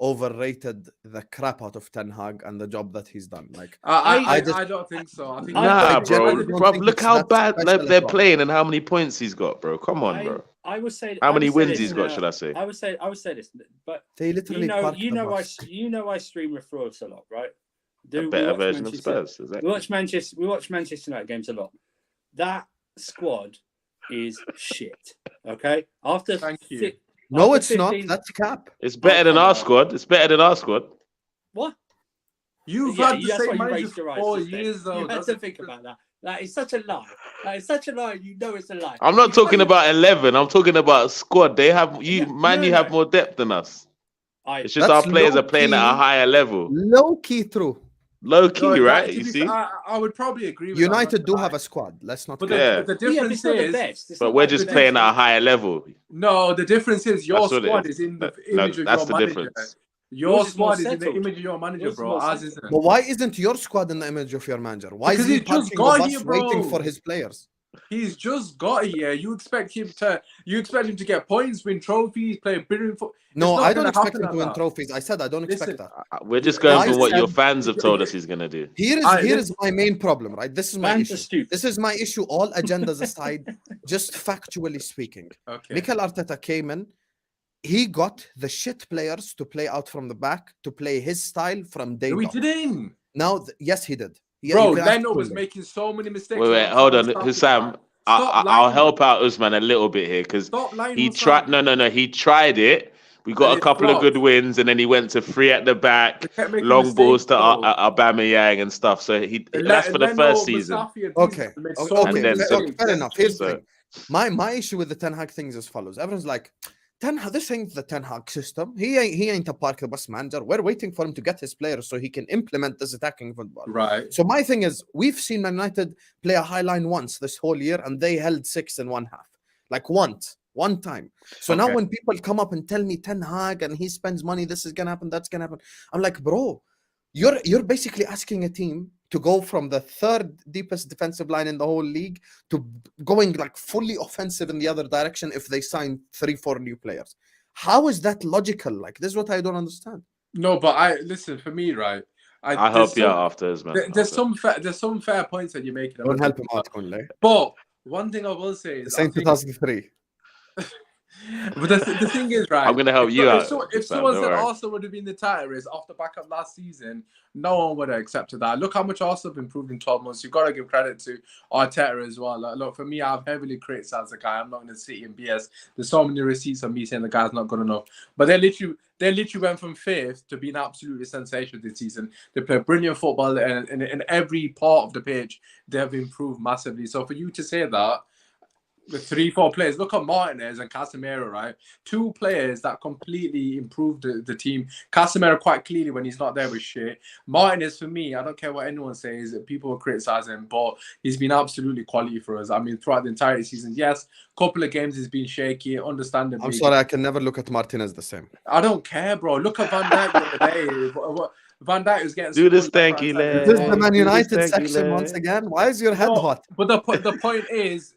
overrated the crap out of Ten Hag and the job that he's done. Like I don't think so. I think bro. Look how bad they're playing and how many points he's got, bro. Come on, bro. I would say how many wins he's got, should I say? I would say this, but they literally I stream with Frost a lot, right? A better version of Spurs. We watch Manchester United games a lot. That squad is shit. Okay, Thank you. No, it's not. That's cap. It's better than our squad. It's better than our squad. What? You've had the same manager for 4 years, though. You had to think about that. That is such a lie. That is such a lie. You know it's a lie. I'm not talking about 11. I'm talking about squad. They have you have more depth than us. It's just our players are playing at a higher level. Low key true. Low key, right? You see? I would probably agree with United do have a squad. Let's not. But the difference is, but we're just playing at a higher level. No, the difference is your squad is in the image of your manager. Difference. Your squad is in the image of your manager, bro. Ours isn't. But why isn't your squad in the image of your manager? Why because is he he's just parking got the bus here, bro. waiting for his players? He's just got here. You expect him to get points, win trophies, play brilliant football. No, I don't expect him to win trophies. I said I don't expect that. We're just going for what your fans have told us he's gonna do. Here is my main problem, right? This is my issue. This is my issue. All agendas aside, just factually speaking. Okay. Mikel Arteta came in. He got the shit players to play out from the back, to play his style from day one. We didn't. Now, yes, he did. Bro, Leno was making so many mistakes. Wait, hold on, Hussam. I'll help out Usman a little bit here because he tried. No, he tried it. We got a couple of good wins, and then he went to 3 at the back, long balls to Aubameyang and stuff. So that's for the first season. Okay, fair enough. Here's the thing. My issue with the Ten Hag things is as follows. Everyone's like, this ain't the Ten Hag system. He ain't a park the bus manager. We're waiting for him to get his players so he can implement this attacking football. Right. So my thing is, we've seen Man United play a high line once this whole year, and they held 6 in one half. Like one time. So now when people come up and tell me Ten Hag and he spends money, this is gonna happen, that's gonna happen. I'm like, bro, you're basically asking a team to go from the 3rd deepest defensive line in the whole league to going like fully offensive in the other direction if they sign 3-4 new players. How is that logical? Like, this is what I don't understand. No, but listen, for me, right? I help you out after this, man. There's some fair points that you're making. Don't help him out, Conley. But one thing I will say is, Same 2003. But the thing is, right? I'm going to help you out. If someone said Arsenal would have been the title race off the back of last season, no one would have accepted that. Look how much Arsenal have improved in 12 months. You've got to give credit to Arteta as well. Like, look, for me, I've heavily criticised the guy. I'm not going to sit in BS. There's so many receipts of me saying the guy's not good enough. But they literally went from 5th to being absolutely sensational this season. They play brilliant football, and in every part of the pitch, they have improved massively. So for you to say that, the 3-4 players. Look at Martinez and Casemiro, right? 2 players that completely improved the team. Casemiro quite clearly when he's not there with shit. Martinez, for me, I don't care what anyone says. People will criticize him, but he's been absolutely quality for us. I mean, throughout the entire season, yes, couple of games he's been shaky, understandably. I'm sorry, I can never look at Martinez the same. I don't care, bro. Look at Van Dijk the other day. Van Dijk was getting... Do the stanky leg. This is the Man Do the United stanky section leg. once again. Why is your head hot? But the point is,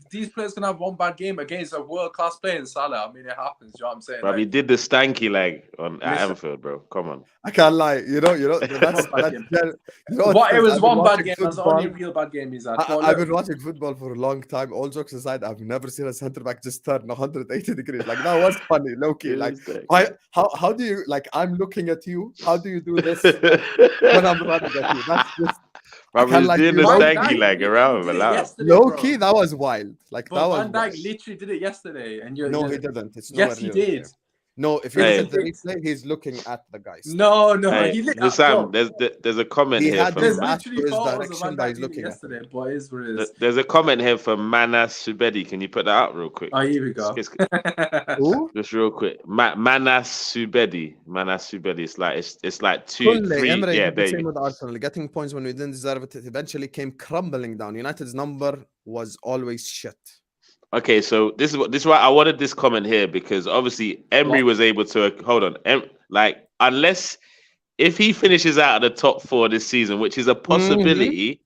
these players can have one bad game against a world-class player in Salah. I mean, it happens. You know what I'm saying? Bro, he did the stanky leg at Listen. Anfield, bro. Come on. I can't lie. You know. That's It was I've one been bad watching game. That's the football. only real bad game he's had. I've been watching football for a long time. All jokes aside, I've never seen a centre back just turn 180 degrees. Like that was funny, low key. Like, how do you like? I'm looking at you. How do you do this when I'm running at you? That's just. Bro, he's like doing the you. stanky leg around him. Low key, that was wild. Like But that was. Van Dijk literally did it yesterday, and No, he didn't. It's yes, he nowhere near the did. same. No, if you Hey. look at the replay, he's looking at the guys. No, Hey, he lit Sam, there's a comment He here had from this There's ask literally for his photos of direction Van that Dijk he's looking at. yesterday, but it is what it is. there's a comment here from Manas Subedi. Can you put that up real quick? Oh, here we go. Who? Just real quick. Manas Subedi. It's like 2, Conte, 3. Emre Yeah, did the there you same go. with Arsenal, getting points when we didn't deserve it. It eventually came crumbling down. United's number was always shit. Okay, so this is why I wanted this comment here, because obviously Emery was able to hold on. Unless if he finishes out of the top 4 this season, which is a possibility,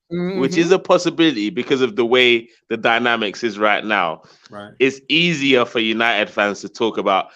because of the way the dynamics is right now. Right. It's easier for United fans to talk about,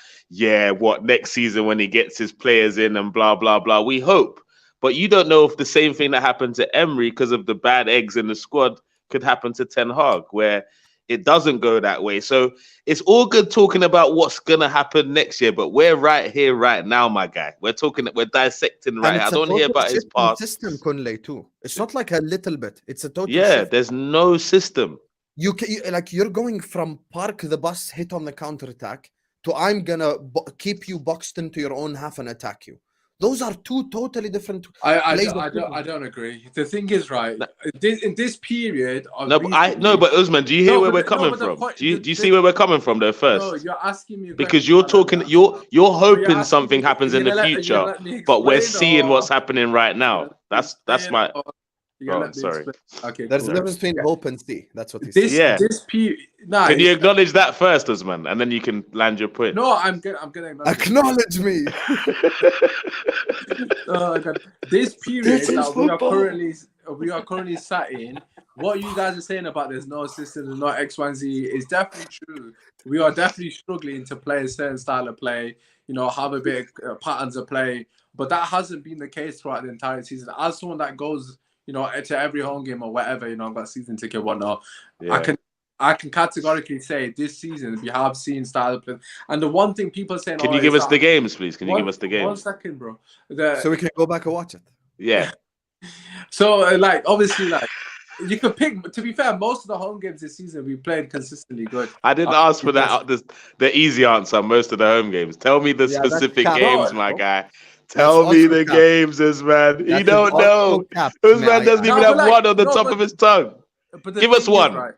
what next season when he gets his players in and blah blah blah. We hope, but you don't know if the same thing that happened to Emery because of the bad eggs in the squad could happen to Ten Hag, where it doesn't go that way. So it's all good talking about what's gonna happen next year, but we're right here, right now, my guy. We're dissecting right. I don't hear about his past system, Conley, too. It's not like a little bit. It's a total. Yeah, shift. there's no system. You're going from park the bus, hit on the counter attack, to I'm gonna keep you boxed into your own half and attack you. Those are 2 totally different. I don't agree. The thing is, right, in this period of But Usman, do you hear where we're coming from? Do you see where we're coming from though first? No, you're asking me because you're talking, you're hoping something happens in the future, but we're seeing what's happening right now. That's my. Oh, sorry. Okay, There's cool. a difference between hope and see. That's what he said. This period. Can you acknowledge that first, Usman, and then you can land your point? No, I'm gonna acknowledge me. Oh God. This period that we are currently sat in, what you guys are saying about there's no system, there's no X, Y, and Z is definitely true. We are definitely struggling to play a certain style of play, have a bit of patterns of play, but that hasn't been the case throughout the entire season. As someone that goes, to every home game or whatever, I've got season ticket, whatnot. Yeah. I can categorically say this season we have seen style of play. And the one thing people are saying, can you give us the games, please? Can you give us the games? 1 second, bro. So we can go back and watch it. Yeah. So, obviously, you could pick. To be fair, most of the home games this season we played consistently good. I didn't ask for that. The easy answer. Most of the home games. Tell me the specific games, my guy. Tell me the games, Usman. You don't know. Usman doesn't even have one on the top of his tongue. Give us one. Right,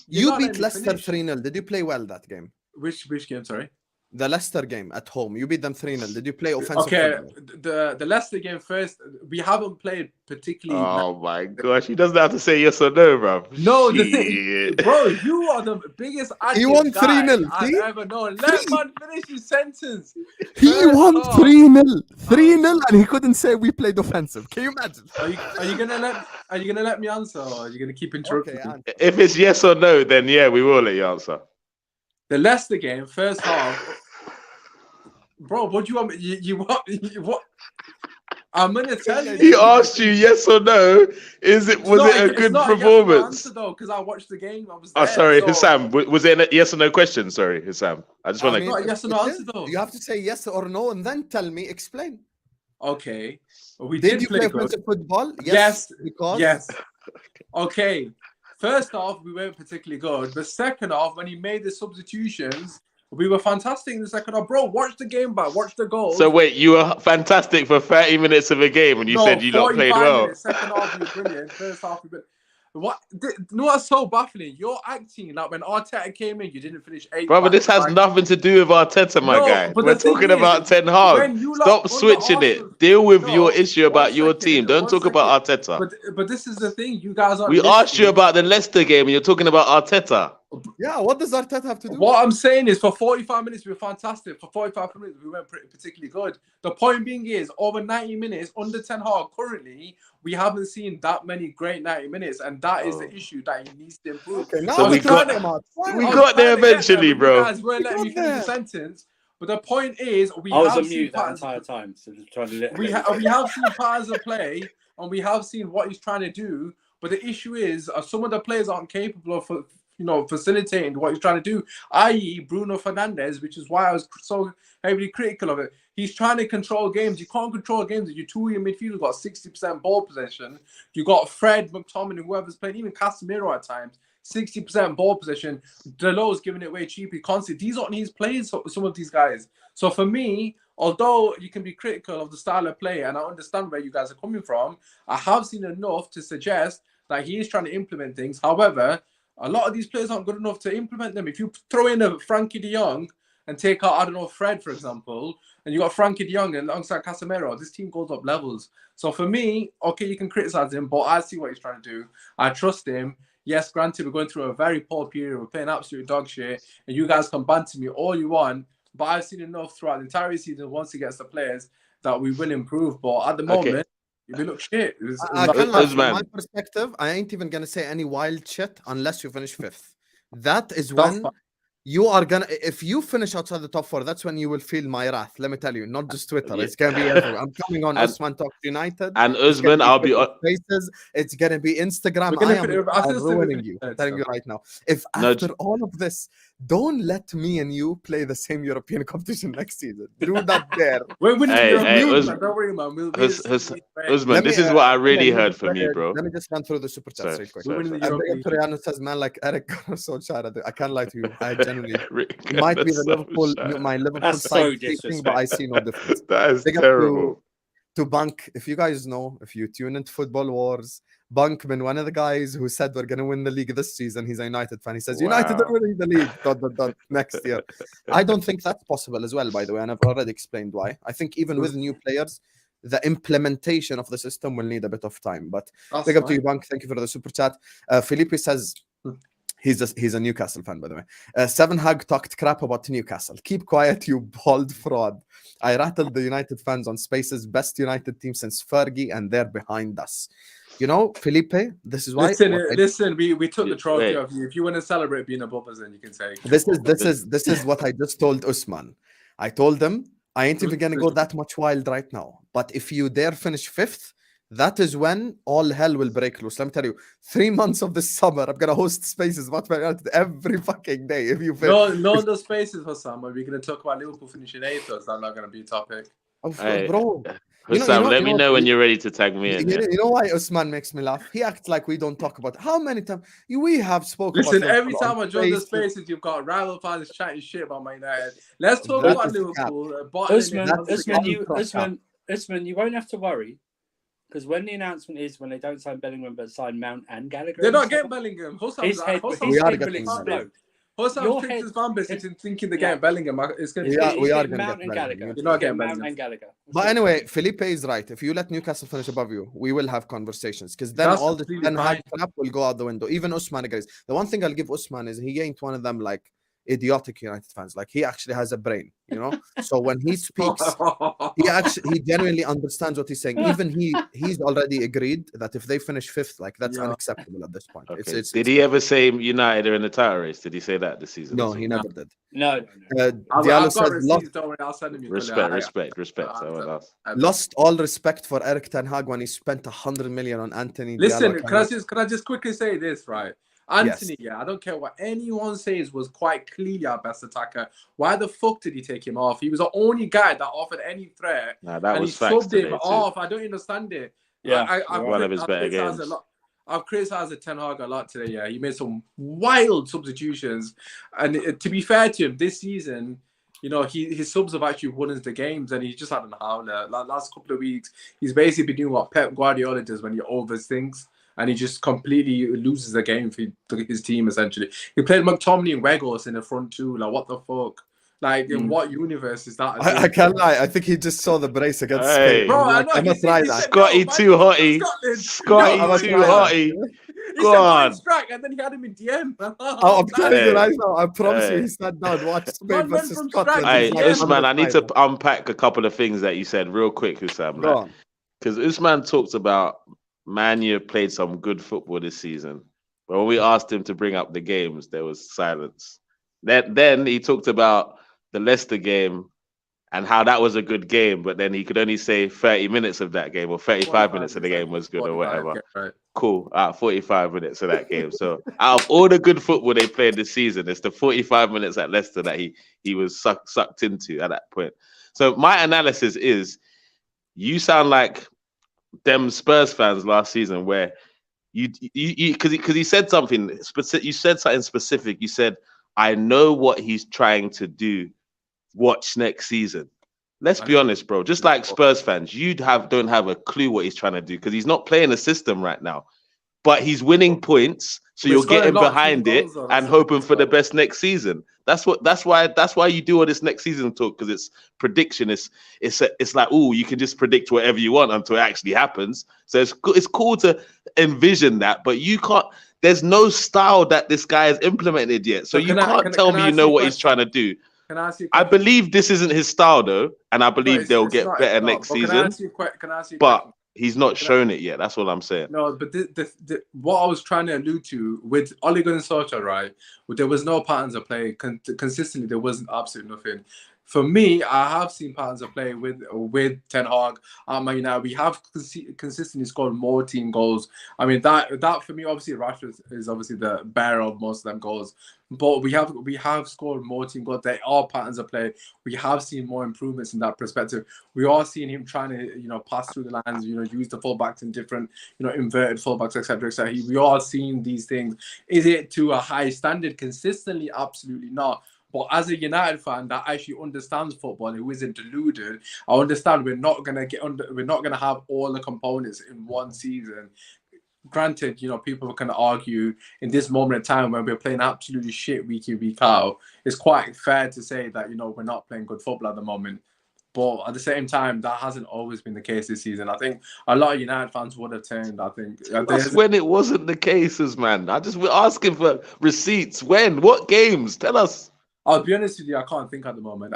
you beat Leicester 3-0. Did you play well that game? Which game? Sorry. The Leicester game at home. You beat them 3-0. Did you play offensive? Okay, football? the Leicester game first. We haven't played particularly. Oh my gosh, he doesn't have to say yes or no, bro. No, the thing, bro, you are the biggest. He won 3-0. I've ever known. Let man finish his sentence. He won 3-0, 3-0, and he couldn't say we played offensive. Can you imagine? Are you gonna let me answer, or are you gonna keep interrupting? Okay, if it's yes or no, then yeah, we will let you answer. The Leicester game, first half. Bro, what do you want? You what? I'm gonna tell you. He asked you yes or no. Was it a good performance? Yes though, because I watched the game. I was there, sorry, Hissam. Was it a yes or no question? Sorry, Hissam. I just want to. Not a yes or no answer though. You have to say yes or no, and then tell me. Explain. Okay. We did you play offensive football? Yes. Because yes. Okay. First half, we weren't particularly good. The second half, when he made the substitutions, we were fantastic in the second half. Bro, watch the game back. Watch the goals. So wait, you were fantastic for 30 minutes of a game and you said you lot played well. Minutes, second half, we were brilliant. First half, we were brilliant. You know what's so baffling? You're acting like when Arteta came in, you didn't finish 8th. Brother, this has nothing to do with Arteta, my guy. but We're the thing talking is, about Ten Hag. when you Stop under switching Arsenal, it. Deal with your no, issue one about your second, team. Don't one talk about second. Arteta. But this is the thing, you guys aren't We asked you listening. about the Leicester game, and you're talking about Arteta. Yeah, what does Arteta have to do? What I'm saying is, for 45 minutes, we were fantastic. For 45 minutes, we weren't particularly good. The point being is, over 90 minutes, under Ten Hag, currently, we haven't seen that many great 90 minutes, and that is the issue that he needs to improve. Okay, now So we got there eventually, bro. You guys weren't letting me finish the sentence. But the point is, I was on mute that entire time, so just trying to we have seen patterns of play, and we have seen what he's trying to do. But the issue is, some of the players aren't capable of, facilitating what he's trying to do, i.e. Bruno Fernandes, which is why I was so heavily critical of it. He's trying to control games. You can't control games if you two in midfield got 60% ball possession. You got Fred, McTominay, whoever's playing, even Casemiro at times, 60% ball possession. Delo's giving it away cheaply, constantly. These aren't his players, some of these guys. So for me, although you can be critical of the style of play, and I understand where you guys are coming from, I have seen enough to suggest that he is trying to implement things. However, a lot of these players aren't good enough to implement them. If you throw in a Frankie de Jong and take out, I don't know, Fred, for example, and you got Frankie de Jong alongside Casemiro, this team goes up levels. So for me, okay, you can criticize him, but I see what he's trying to do. I trust him. Yes, granted, we're going through a very poor period. We're playing absolute dog shit, and you guys can banter me all you want, but I've seen enough throughout the entire season once he gets the players that we will improve. But at the moment, we look shit. From my perspective, I ain't even gonna say any wild shit unless you finish 5th. That is when you are gonna. If you finish outside the top 4, that's when you will feel my wrath. Let me tell you, not just Twitter. It's gonna be everywhere. I'm coming on Usman Talk United, and Usman. I'll be on Faces. It's gonna be Instagram. I'm ruining you. I'm telling you right now. If after all of this, don't let me and you play the same European competition next season. Do not dare. Usman, this is what I really heard from you, bro. Let me just run through the super chats real quick. Toriano says, man, like Eric so shy. I can't lie to you. I genuinely it might be the Liverpool, my Liverpool side thing, but I see no difference. That is terrible. To Bunk, if you guys know, if you tune into Football Wars, Bunk been one of the guys who said we're going to win the league this season. He's a United fan. He says, United are winning the league next year. I don't think that's possible as well, by the way, and I've already explained why. I think even with new players, the implementation of the system will need a bit of time. But big up to you, Bunk. Thank you for the super chat. Felipe says, he's a Newcastle fan, by the way. Seven Hag talked crap about Newcastle. Keep quiet, you bald fraud. I rattled the United fans on Space's best United team since Fergie, and they're behind us. You know, Felipe, this is why. Listen, we took the trophy off you. If you want to celebrate being above us, then you can say. This is what I just told Usman. I told him I ain't even gonna go that much wild right now. But if you dare finish 5th, that is when all hell will break loose. Let me tell you, 3 months of this summer, I'm gonna host Spaces every fucking day. If you no, the Spaces for summer, we're gonna talk about Liverpool finishing 8th. That's not gonna be a topic. Bro. Let me know when you're ready to tag me in. You know why Usman makes me laugh? He acts like we don't talk about how many times we have spoken. Listen, every time I join the Spaces, you've got rival fans chatting shit about Man United. Let's talk about Liverpool. Usman, you won't have to worry. Because when the announcement is when they don't sign Bellingham but sign Mount and Gallagher, they're not getting Bellingham. His head will explode. Hossam's tricked his fan base into thinking they're getting Bellingham. It's going to be we are going to get Gallagher. You're not getting Mount and Gallagher. But anyway, Felipe is right. If you let Newcastle finish above you, we will have conversations. Because then all the crap will go out the window. Even Usman agrees. The one thing I'll give Usman is he ain't one of them like idiotic United fans. Like he actually has a brain, you know. So when he speaks, he genuinely understands what he's saying. Even he's already agreed that if they finish 5th, like that's unacceptable at this point. Okay. Did he ever say United are in the title race? Did he say that this season? No, he never did. No. Diallo says, don't worry, I'll send him. Respect. Lost all respect for Eric Ten Hag when he spent 100 million on Anthony. Listen, can I just quickly say this, right? Anthony, I don't care what anyone says, was quite clearly our best attacker. Why the fuck did he take him off? He was the only guy that offered any threat. That was he subbed him off. I don't understand it. Yeah, one of his better games. I've criticized Ten Hag a lot today. Yeah, he made some wild substitutions, and to be fair to him, this season, you know, his subs have actually won us the games, and he's just had an howler. Last couple of weeks, he's basically been doing what Pep Guardiola does when he overs things. and he just completely loses the game for his team. Essentially, he played McTominay and Weghorst in the front two. Like, what the fuck? Like, in what universe is that? I can't lie. I think he just saw the brace against Hey. Spain. Bro, I Like, know. I'm He gonna try said, that. Scotty no, too man, hotty. Scotland. Scotty No, I'm too gonna try hotty. He Go said, on. strike, and then he had him in DM. Oh, I'm telling you Hey. right now. I promise you, Hey. he sat down, watched Spain Man went versus from Scotland. strike to He's Hey, like, DM. I'm Usman, gonna I need try to that. unpack a couple of things that you said real quick, Usman. Go on. Because Usman talks about Man U played some good football this season. But when we asked him to bring up the games, there was silence. Then he talked about the Leicester game and how that was a good game, but then he could only say 30 minutes of that game or 35 minutes of the game was good or whatever. Right. Cool. 45 minutes of that game. So out of all the good football they played this season, it's the 45 minutes at Leicester that he was sucked into at that point. So my analysis is, you sound like them Spurs fans last season where you because he said something specific. You said something specific. You said, I know what he's trying to do. Watch next season. Let's be honest, bro. Just like Spurs fans, don't have a clue what he's trying to do because he's not playing a system right now. But he's winning points, so you're getting behind it and hoping for the best next season. That's why you do all this next season talk, because it's prediction. It's like, oh, you can just predict whatever you want until it actually happens. So it's cool to envision that, but you can't. There's no style that this guy has implemented yet, so you can't tell me you know what he's trying to do. Can I ask you? I believe this isn't his style though, and I believe they'll get better next season. Can I ask you a question? But he's not shown it yet. That's all I'm saying. No, but what I was trying to allude to with Ole Gunnar Solskjaer, right? There was no patterns of play. Consistently, there wasn't absolutely nothing. For me, I have seen patterns of play with Ten Hag at Man United. We have consistently scored more team goals. I mean, that for me, obviously, Rashford is obviously the bearer of most of them goals. But we have scored more team goals. There are patterns of play. We have seen more improvements in that perspective. We are seeing him trying to, pass through the lines, use the fullbacks in different, inverted fullbacks, etc., etc. We are seeing these things. Is it to a high standard consistently? Absolutely not. But as a United fan that actually understands football, who isn't deluded, I understand we're not gonna have all the components in one season. Granted, people can argue in this moment of time when we're playing absolutely shit week in, week out, it's quite fair to say that, we're not playing good football at the moment. But at the same time, that hasn't always been the case this season. I think a lot of United fans would have turned. I think that's when it wasn't the cases, man. We're asking for receipts. When? What games? Tell us. I'll be honest with you, I can't think at the moment.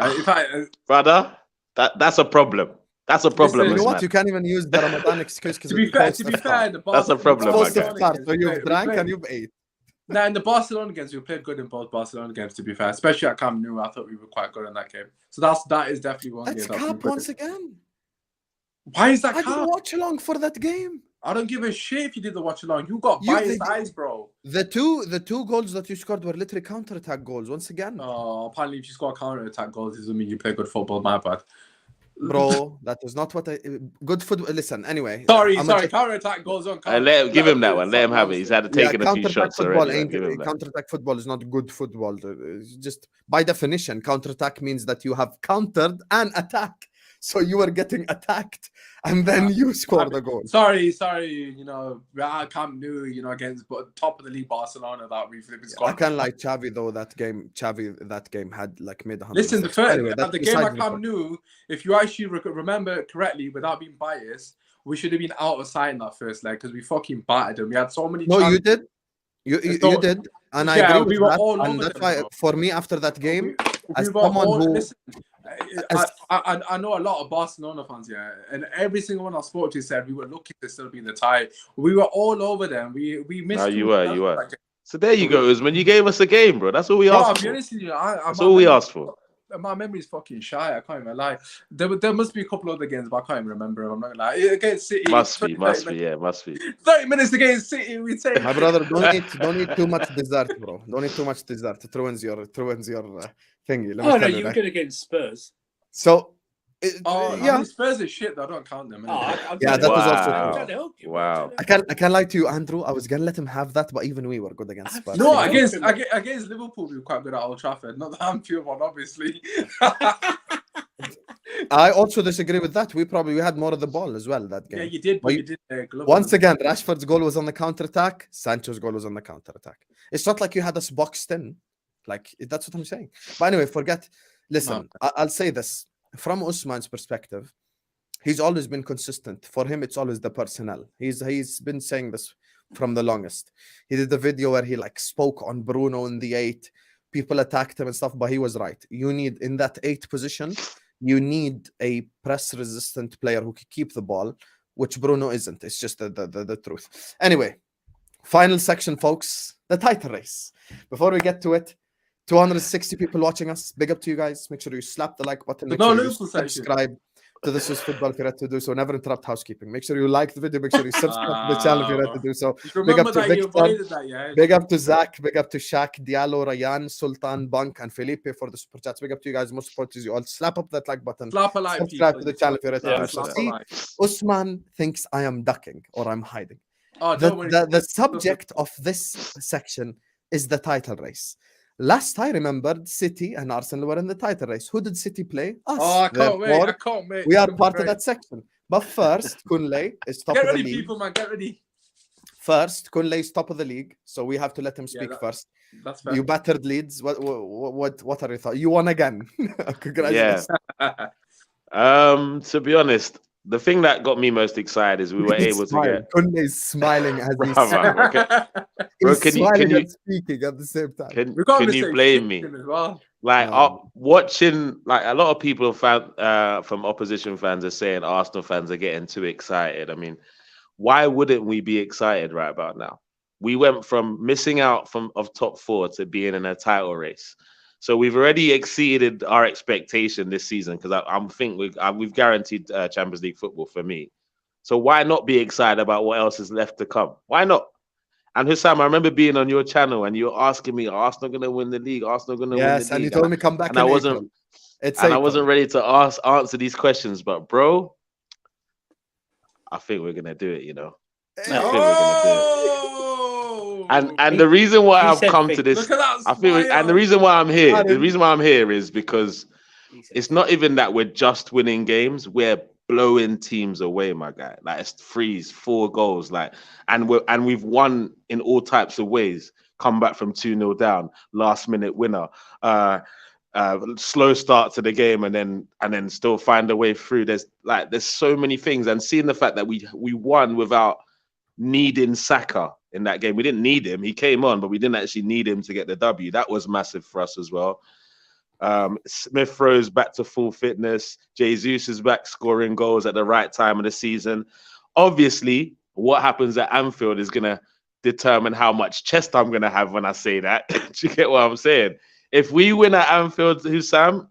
Brother, that's a problem. That's a problem. You know what? You can't even use the Ramadan excuse because to be fair, that's a problem. So you've drank and you've ate. Now, in the Barcelona games, we played good in both Barcelona games, to be fair. Especially at Camp Nou, I thought we were quite good in that game. So that is definitely one game. That's cap once again. Why is that cap? I didn't watch along for that game. I don't give a shit if you did the watch along. You got biased eyes, bro. The two goals that you scored were literally counter-attack goals once again. Oh, apparently if you score counter-attack goals, it doesn't mean you play good football. My bad. Bro, that is not what good football. Listen, anyway. Sorry. Counter-attack goals on. Give him that one. Let him have it. He's had to take a few shots already. Counter-attack football is not good football. It's just by definition, counter-attack means that you have countered an attack. So you were getting attacked, and then you scored the goal. Sorry. We're at Camp Nou, against top of the league Barcelona that we've scored. I can't like Xavi though. That game had like made 100. Listen, the game at Camp Nou, if you actually remember correctly, without being biased, we should have been out of sight in that first leg because we fucking battered them. We had so many. No, you did. You did, and I agree with that. And that's why, for me, after that game, I know a lot of Barcelona fans, and every single one I spoke to said we were lucky to still be in the tie. We were all over them. We missed. No, you were. So there you go, Usman. You gave us a game, bro. That's all we asked for. That's all we asked for. My memory is fucking shy. I can't even lie. There must be a couple other games, but I can't even remember. I'm not gonna lie. Against City, must be. 30 minutes against City, we say. My brother, don't eat too much dessert, bro. Don't eat too much dessert. It ruins your thingy. Oh no, you were good against Spurs. So. Spurs is shit. I don't count them. That was also true. Wow. I can't lie to you, Andrew. I was gonna let him have that, but even we were good against Spurs. No, against Liverpool, we were quite good at Old Trafford. Not that I'm pure one, obviously. I also disagree with that. We had more of the ball as well that game. Yeah, you did, but But you did. Once again, Rashford's goal was on the counter attack. Sancho's goal was on the counter attack. It's not like you had us boxed in. Like that's what I'm saying. But anyway, forget. Listen, I'll say this from Usman's perspective. He's always been consistent. For him, it's always the personnel. He's been saying this from the longest. He did the video where he like spoke on Bruno in the 8. People attacked him and stuff, but he was right. You need in that 8 position, you need a press-resistant player who can keep the ball, which Bruno isn't. It's just the truth. Anyway, final section, folks. The title race. Before we get to it, 260 people watching us. Big up to you guys. Make sure you slap the like button. Make sure you subscribe to This Is Football if you're ready to do so. Never interrupt housekeeping. Make sure you like the video. Make sure you subscribe to the channel if you're ready to do so. Big up to Victor. Big up to Zach. Big up to Shaq, Diallo, Ryan, Sultan, Bunk, and Felipe for the super chats. Big up to you guys. Most support is you all. Slap up that like button. Slap a like. Subscribe to the channel if you're ready to do so. See, Usman thinks I am ducking or I'm hiding. The subject of this section is the title race. Last I remembered, City and Arsenal were in the title race. Who did City play? Us. Oh, I can't wait. We are part of that section. But first, Kunle is top of the league. Get ready, people, man. Get ready. First, Kunle is top of the league, so we have to let him speak first. That's fair. You battered Leeds. What are your thoughts? You won again. Congratulations. Yeah. To be honest, the thing that got me most excited is we were able to get. Kunle is smiling as he's can you speaking at the same time. Can you blame me? Like watching, like a lot of people from opposition fans are saying Arsenal fans are getting too excited. I mean, why wouldn't we be excited right about now? We went from missing out of top 4 to being in a title race. So we've already exceeded our expectation this season because I think we've guaranteed Champions League football for me. So why not be excited about what else is left to come? Why not? And Hussam, I remember being on your channel and you were asking me, Arsenal going to win the league? Arsenal going to win the league? Yes, and you told me come back. And I wasn't ready to answer these questions. But bro, I think we're going to do it. You know, I think we're going to do it. And the reason why I've come to this, the reason why I'm here is because it's not even that we're just winning games, we're blowing teams away, my guy. Like it's 3s, 4 goals, like, and we've won in all types of ways. Come back from 2-0 down, last minute winner, slow start to the game, and then still find a way through. There's so many things, and seeing the fact that we won without needing Saka in that game. We didn't need him. He came on, but we didn't actually need him to get the W. That was massive for us as well. Smith Rowe's back to full fitness. Jesus is back scoring goals at the right time of the season. Obviously, what happens at Anfield is going to determine how much chest I'm going to have when I say that. Do you get what I'm saying? If we win at Anfield, Hussam,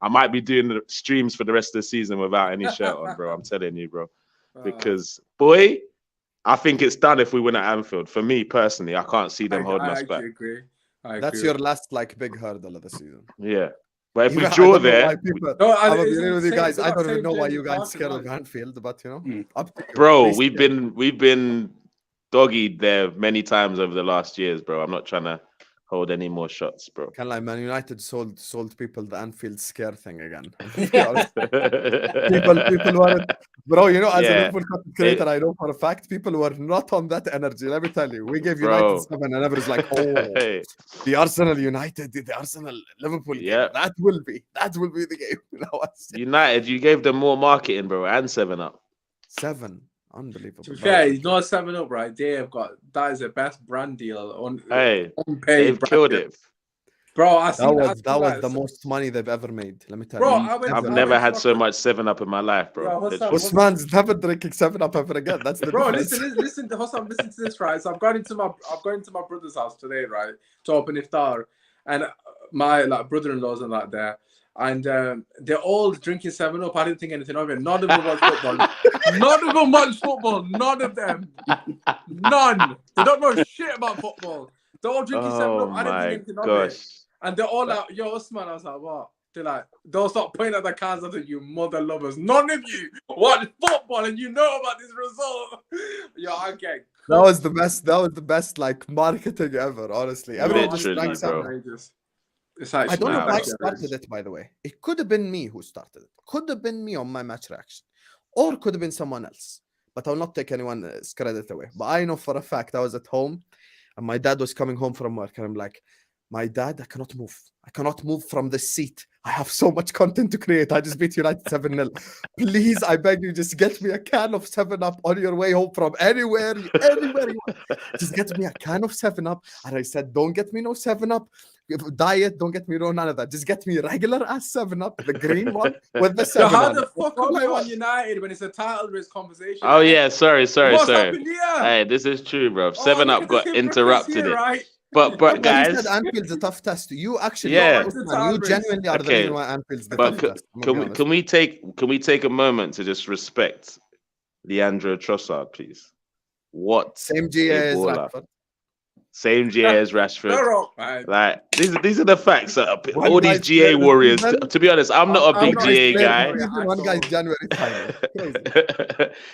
I might be doing the streams for the rest of the season without any shirt on, bro. I'm telling you, bro. Because, boy, I think it's done if we win at Anfield. For me personally, I can't see them holding us back. That's your last big hurdle of the season. Yeah, but if we draw there, I'm with you guys. I don't even know why you guys scared of Anfield, but bro, we've been doggied there many times over the last years, bro. I'm not trying to hold any more shots, bro. Can like Man United sold people the Anfield scare thing again. people weren't, bro. You know, as a Liverpool content creator, I know for a fact people were not on that energy. Let me tell you, we gave United 7, and everyone's like, "Oh, the Arsenal United, the Arsenal Liverpool game. That will be the game." United, you gave them more marketing, bro, and 7-Up. 7. Unbelievable. Okay, he's not 7-Up, right? That is the best brand deal on paid. They've killed it. Bro, that was the most money they've ever made. Let me tell you. I've never had so much 7-Up in my life, bro. Usman's never drinking 7-Up ever again. That's the difference. listen to this, right? So I've gone into my brother's house today, right, to open iftar, and my brother-in-laws and that there. And they're all drinking 7-Up. I didn't think anything of it. None of them watch football. None of them watch football. None of them. None. They don't know shit about football. They're all drinking 7-Up. I didn't think anything of it. And they're all like, yo, Usman. I was like, what? They're like, don't stop pointing at the cans at you mother lovers. None of you watch football and you know about this result. Yo, I get that was the best like marketing ever, honestly. Everyone just drank 7-Up. It's I actually don't know Nah, who I bro. started it, by the way. It could have been me who started it. Could have been me on my match reaction. Or could have been someone else. But I'll not take anyone's credit away. But I know for a fact I was at home and my dad was coming home from work. And I'm like, my dad, I cannot move. I cannot move from the seat. I have so much content to create. I just beat United 7-0. Please, I beg you, just get me a can of 7-Up on your way home from anywhere you want. Just get me a can of 7-Up. And I said, don't get me no 7-Up. Diet, don't get me no none of that. Just get me regular ass 7-Up, the green one with the Yo, 7 how on the it. fuck That's all am I I on want. United when it's a title race conversation? Oh eh? yeah, sorry. What's happened here? Hey, this is true, bro. Oh, 7-Up look at got this hypocrites interrupted here, it. right? But But he guys, said Anfield's a tough test. You actually, Yeah. It's a Usman, you title race. genuinely are the Okay, reason why Anfield's the but tough test. I'm gonna be honest. can we take a moment to just respect Leandro Trossard, please? What Same a GA as baller. Rashford. Same GA as Rashford. They're all right. Like these are the facts. One All these guy's GA playing the warriors. season. To be honest, I'm not a I'm big not GA a guy. player. One guy's January timing. Crazy.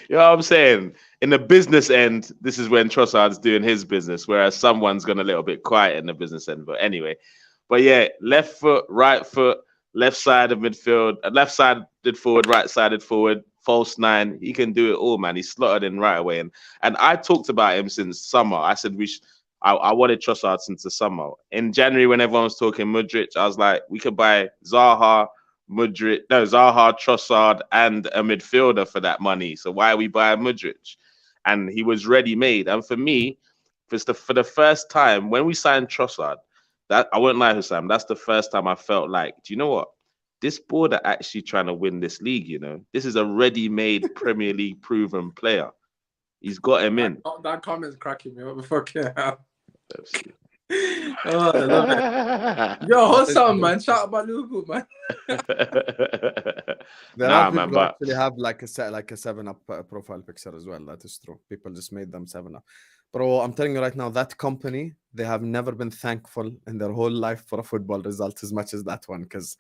You know what I'm saying? In the business end, this is when Trossard's doing his business, whereas someone's gone a little bit quiet in the business end. But anyway, yeah, left foot, right foot, left side of midfield, left sided forward, right sided forward, false nine. He can do it all, man. He slotted in right away. And I talked about him since summer. I said I wanted Trossard since the summer. In January, when everyone was talking Mudryk, I was like, we could buy Zaha, Trossard, and a midfielder for that money. So why are we buying Mudryk? And he was ready made. And for me, for the first time when we signed Trossard, that I won't lie to Sam, that's the first time I felt like, do you know what? This board are actually trying to win this league. You know, this is a ready-made Premier League proven player. He's got him in. That comment's cracking me up. Fucking hell. Oh, I love it. Yo, what's up, man? Shout out about Liverpool, man. There Nah, are people man, who but actually have like a 7-Up profile picture as well. That is true. People just made them 7-Up. Bro, I'm telling you right now, that company, they have never been thankful in their whole life for a football result as much as that one, because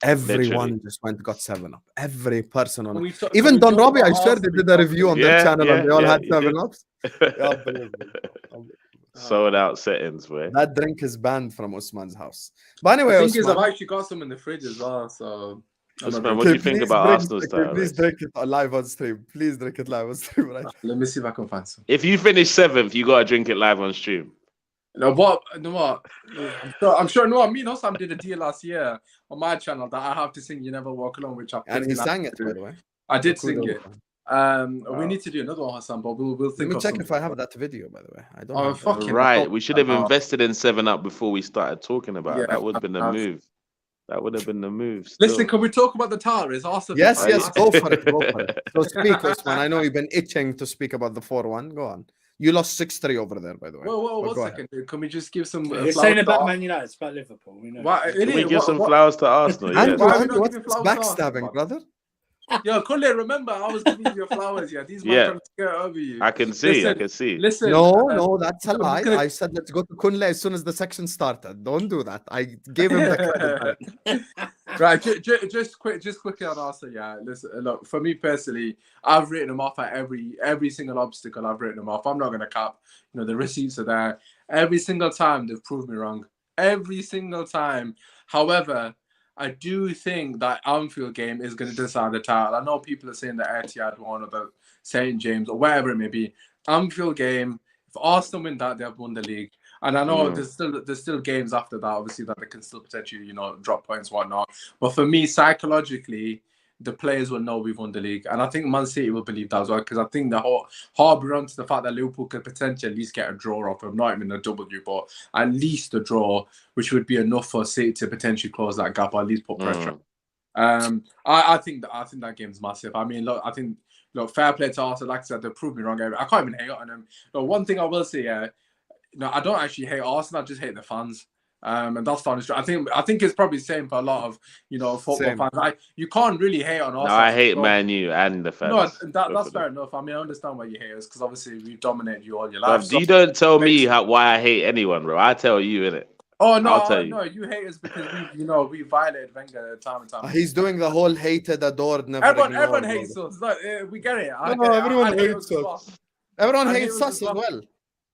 everyone Literally. just went got 7-Up. Every person on Can it. we talk- Even can we Don talk Robbie, I about swear they Arsenal did a review on their channel and they all had he did. 7-Ups. Yeah, unbelievable. Sold out settings, man. That drink is banned from Usman's house. But anyway, The thing is, I've Usman, actually got some in the fridge as well, so... Usman, what do you think about Arsenal's title please race? drink it live on stream. Please drink it live on stream, right? Let me see if I can find some. If you finish 7th, you gotta drink it live on stream. No, what? No, what? I'm sure. No, me and Osam did a deal last year on my channel that I have to sing "You Never Walk Alone," which I And he sang it, by the way. I did So sing kudos. it. Wow. We need to do another one, Hassan, but we'll think Let me of check something. if I have that video, by the way. I don't Oh, have that. fuck. Fucking Right, hell. we should have invested in 7-Up before we started talking about it. Yeah, That would have been the that's- move. That would have been the move. Still. Listen, can we talk about the title race? Arsenal. Yes, Yes, go for it. Go for it. So speak, Usman. I know you've been itching to speak about the 4-1. Go on. You lost 6-3 over there, by the way. Whoa, But one go second. Can we just give some? You're saying about Man United, it's about Liverpool. We know. Why, Can we give some flowers to Arsenal? Andrew, Yes. Why are we Andrew, not what's giving this flowers to backstabbing, us? brother? Yo, Kule, remember I was giving you your flowers. Yeah, these men Yeah. trying to skirt over you. I can see. I can see. Listen. No, that's a I'm lie. gonna- I said let's go to Kunle as soon as the section started. Don't do that. I gave him the credit. Right, just quickly on Arsenal. Yeah, listen. Look, for me personally, I've written them off at every single obstacle. I've written them off. I'm not gonna cap. You know, the receipts are there. Every single time they've proved me wrong. Every single time. However, I do think that Anfield game is going to decide the title. I know people are saying the Etihad one or the St. James or whatever it may be. Anfield game, if Arsenal win that, they have won the league. And I know there's still games after that, obviously, that they can still potentially, you know, drop points, whatnot. But for me, psychologically, the players will know we've won the league. And I think Man City will believe that as well, because I think the whole harbour on to the fact that Liverpool could potentially at least get a draw off them, not even a W, but at least a draw, which would be enough for City to potentially close that gap or at least put pressure. I think that game's massive. I mean, look, fair play to Arsenal. Like I said, they proved me wrong. I can't even hate on them. Look, one thing I will say, I don't actually hate Arsenal. I just hate the fans. And that's fine. I think it's probably the same for a lot of, you know, football fans. You can't really hate on Arsenal. No, I hate Man U and the fans. No, that's fair enough. I mean, I understand why you hate us, because obviously we've dominated you all your life. Bruv, you don't tell me why I hate anyone, bro. I tell you, innit? Oh no, I'll tell you. no, you hate us because we violated Wenger time and time. He's doing the whole hated, adored, never Everyone ignored. hates us. Look, we get it. No, everyone I hate hates as us. well. Everyone I hates hate us as well.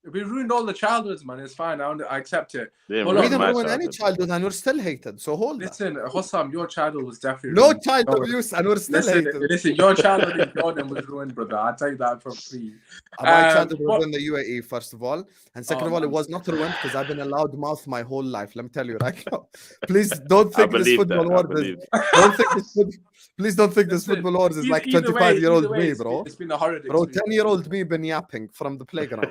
We ruined all the childhoods, man. It's fine. I accept it. Didn't Hold We on, didn't my ruin any childhood. childhood and we're still hated. So hold that. Listen, Hossam, your childhood was definitely No ruined. child Don't worry. abuse and we're still hated. Listen, your childhood in Jordan was ruined, brother. I'll tell you that for free. My childhood was but- in the UAE, first of all. And second Oh, of all, it man. was not ruined because I've been a loud mouth my whole life. Let me tell you right now. Please don't I think this believe football that. I wars is believe. don't think this please don't think this Listen, football wars is like either way- 25-year-old either way, me, it's bro. It's been a horrid Bro, experience. 10-year-old me been yapping from the playground.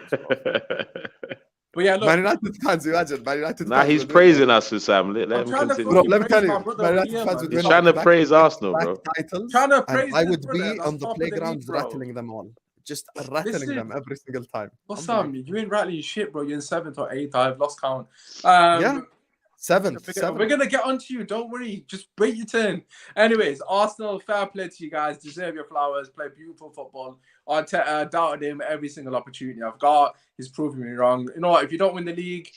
But yeah, look, Man United fans, imagine. Man United Nah, fans he's would win. praising us, Sam. Let I'm him trying to continue. Bro, fucking let me tell praise you, my brother Man over United here, fans man. would He's win trying to back- praise Arsenal, back bro. titles, Trying to and praise I this would brother, be that's on the top of the playground league, bro. rattling them all. Just rattling Listen. them every single time. What's Unbelievable. up? You ain't rattling shit, bro. You're in 7th or 8th. I've lost count. Yeah. Seventh. We're gonna get onto you. Don't worry. Just wait your turn. Anyways, Arsenal, fair play to you guys. Deserve your flowers. Play beautiful football. I doubted him every single opportunity I've got. He's proving me wrong. You know what? If you don't win the league,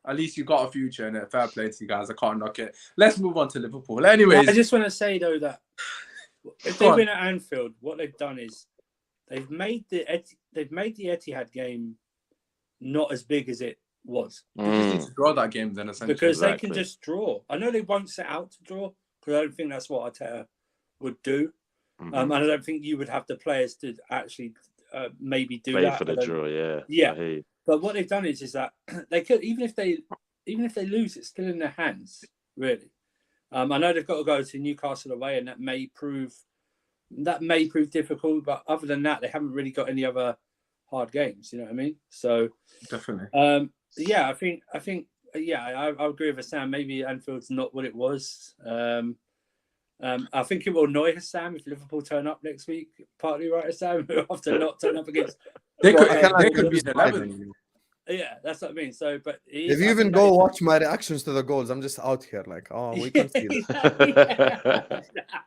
at least you got a future in it. Fair play to you guys. I can't knock it. Let's move on to Liverpool. Anyways, I just want to say though that if they win at Anfield, what they've done is they've made the Etihad game not as big as it was. you just need to draw that game then, essentially. Because they Exactly. can just draw. I know they won't set out to draw because I don't think that's what Arteta would do. Mhm. And I don't think you would have the players to actually maybe do Play that. for I the don't- draw, yeah. Yeah. I hear you. But what they've done is that they could even if they lose, it's still in their hands, really. I know they've got to go to Newcastle away, and that may prove difficult. But other than that, they haven't really got any other hard games. You know what I mean? So Definitely. yeah, I think I agree with Sam. Maybe Anfield's not what it was. I think it will annoy Sam if Liverpool turn up next week. Partly right, Sam, after not turn up against. They Well, could be in 11th. Yeah, that's what I mean. So, but If you even go watch my reactions to the goals, I'm just out here like, oh, we conceded.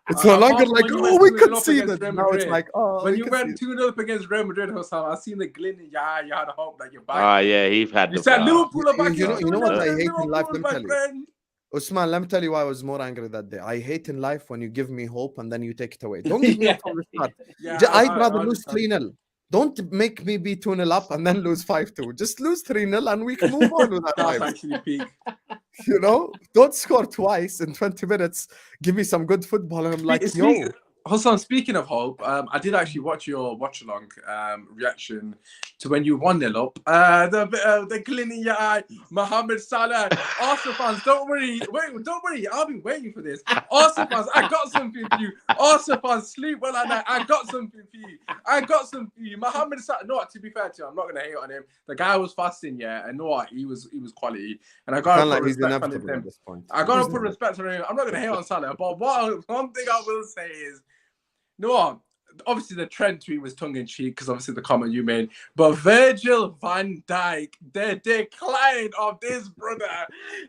It's no longer like, oh, we conceded. Now it's like, oh, when we you went conceded. 2-0 up against Real Madrid, Hossam, I seen the glint in your eye. You had a hope that you're back. Ah, yeah, he's had You the said Liverpool are back. You know what I hate in Liverpool, life? Let me my tell you. friend. Usman, let me tell you why I was more angry that day. I hate in life when you give me hope and then you take it away. Don't give me hope from the start. Yeah, I'd rather lose understand. 3-0. Don't make me be 2-0 up and then lose 5-2. Just lose 3-0 and we can move on with that That's life. actually peak. You know? Don't score twice in 20 minutes. Give me some good football and I'm like, yo. Hassan, speaking of hope, I did actually watch your watch-along reaction to when you 1-0 up. The glint in your eye, Mohamed Salah. Arsenal fans, don't worry. Don't worry. I'll be waiting for this. Arsenal fans, I got something for you. Arsenal fans, sleep well at night. I got something for you. Mohamed Salah. No, to be fair to you, I'm not going to hate on him. The guy was fasting, yeah. And no, he was quality. And I got to put He's respect on inevitable at him. this point. I got to put respect on him. I'm not going to hate on Salah. But one thing I will say is, no, obviously the Trent tweet was tongue-in-cheek because obviously the comment you made. But Virgil van Dijk, the decline of this brother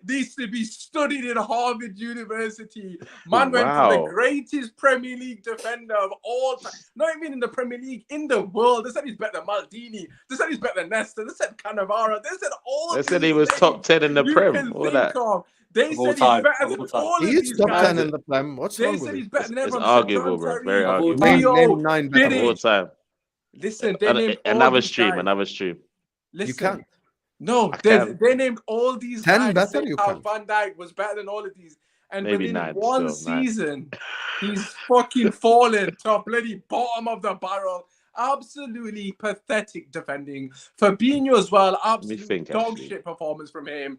needs to be studied in Harvard University. Man went from the greatest Premier League defender of all time. Not even in the Premier League, in the world. They said he's better than Maldini. They said he's better than Nesta. They said Cannavaro. They said all. They said he was top 10 in the Prem. All that. They said he's better than all of He is these top guys. 10 in the Prem. What's They wrong said with he's it? better than It's everyone. arguable, bro. Very arguable. Name 9 better Diddy. All time. Listen, they named Another all stream. these Another stream. Listen, You can't. No, I can. they named all these 10 guys. better, Saying you how can't. Van Dijk was better than all of these, and Maybe within 9 one still, 9. season, he's fucking fallen to bloody bottom of the barrel. Absolutely pathetic defending. Fabinho as well. Absolutely dog shit performance from him.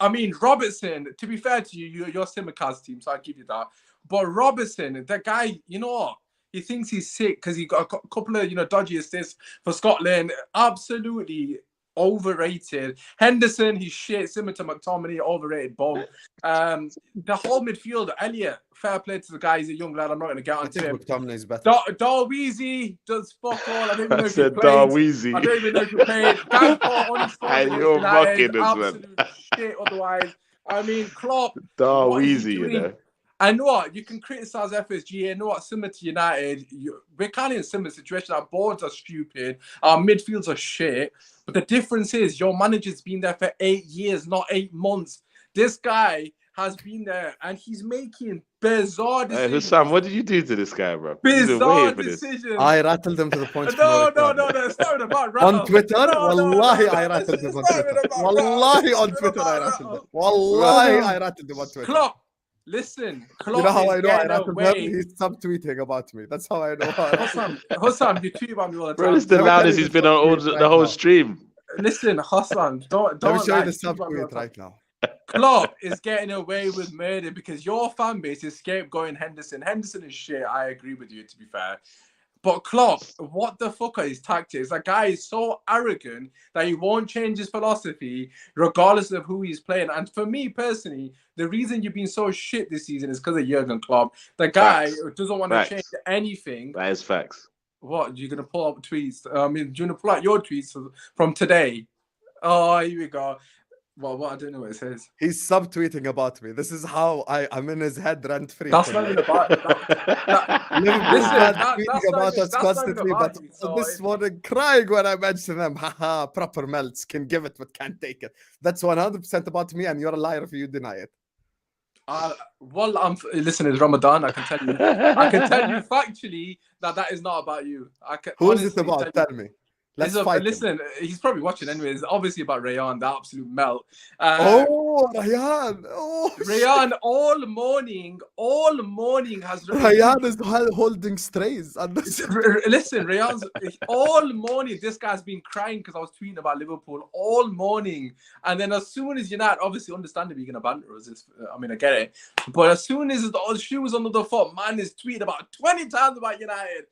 I mean, Robertson, to be fair to you, you're Simicast team, so I'll give you that. But Robertson, that guy, you know what? He thinks he's sick because he got a couple of, dodgy assists for Scotland. Absolutely overrated. Henderson, he's shit. Similar to McTominay, overrated bomb. The whole midfield, Elliot, fair play to the guy. He's a young lad. I'm not going to get on to him. McTominay's better. Darweezy does fuck all. I don't even know if he played. Darweezy. I don't even know if he played. Gakpo only scored And you're mocking us, man. Absolute shit otherwise. I mean, Klopp. Darweezy, you know. I know what you can criticize FSG. I know what similar to United, we're kind of in a similar situation. Our boards are stupid, our midfields are shit. But the difference is your manager's been there for 8 years, not 8 months. This guy has been there, and he's making bizarre Hey, decisions. Hussam, what did you do to this guy, bro? He's been Bizarre waiting for this. decisions. I rattled him to the point. No, it's not even about rattle. On Twitter, wallahi, I it's rattled him on not even Twitter. about Wallahi, rattle. on It's Twitter, not I about rattled him. rattle. Wallahi, I rattled him on Twitter. Klopp, listen, Klopp You know how I is know I getting rattled him? away. He's subtweeting about me. That's how I know. Hussam, you tweet about me all the Bro, time. this is the Let me tell loudest you he's the been on all subtweet the right whole now. stream. Listen, Hassan, don't Let me show you like the tweet about me all subtweet the time. right now. Klopp is getting away with murder because your fan base is scapegoating Henderson. Henderson is shit. I agree with you, to be fair. But Klopp, what the fuck are his tactics? That guy is so arrogant that he won't change his philosophy regardless of who he's playing. And for me personally, the reason you've been so shit this season is because of Jurgen Klopp. The guy doesn't want to change anything. That is facts. What? You're going to pull up tweets? I mean, do you want to pull out your tweets from today? Oh, here we go. Well, what? I don't know what it says. He's subtweeting about me. This is how I'm in his head rent free. That's not even about Liverpool's bad that's tweeting not about even- us that's not even constantly, about but me, so this morning crying when I mention them. Haha, proper melts can give it but can't take it. That's 100% about me, and you're a liar if you deny it. Well, listen, it's Ramadan. I can tell you. I can tell you factually that is not about you. I can. Who is it honestly about? Tell me. Let's fight. Listen, he's probably watching anyway. It's obviously about Rayan, the absolute melt. Oh, Ryan. Oh, Rayan all morning has. Ryan is holding strays. Listen, Rayan's all morning. This guy's been crying because I was tweeting about Liverpool all morning, and then as soon as United, obviously, understandably, you're gonna banter us. I mean, I get it, but as soon as the shoe was under the foot, man is tweeting about 20 times about United.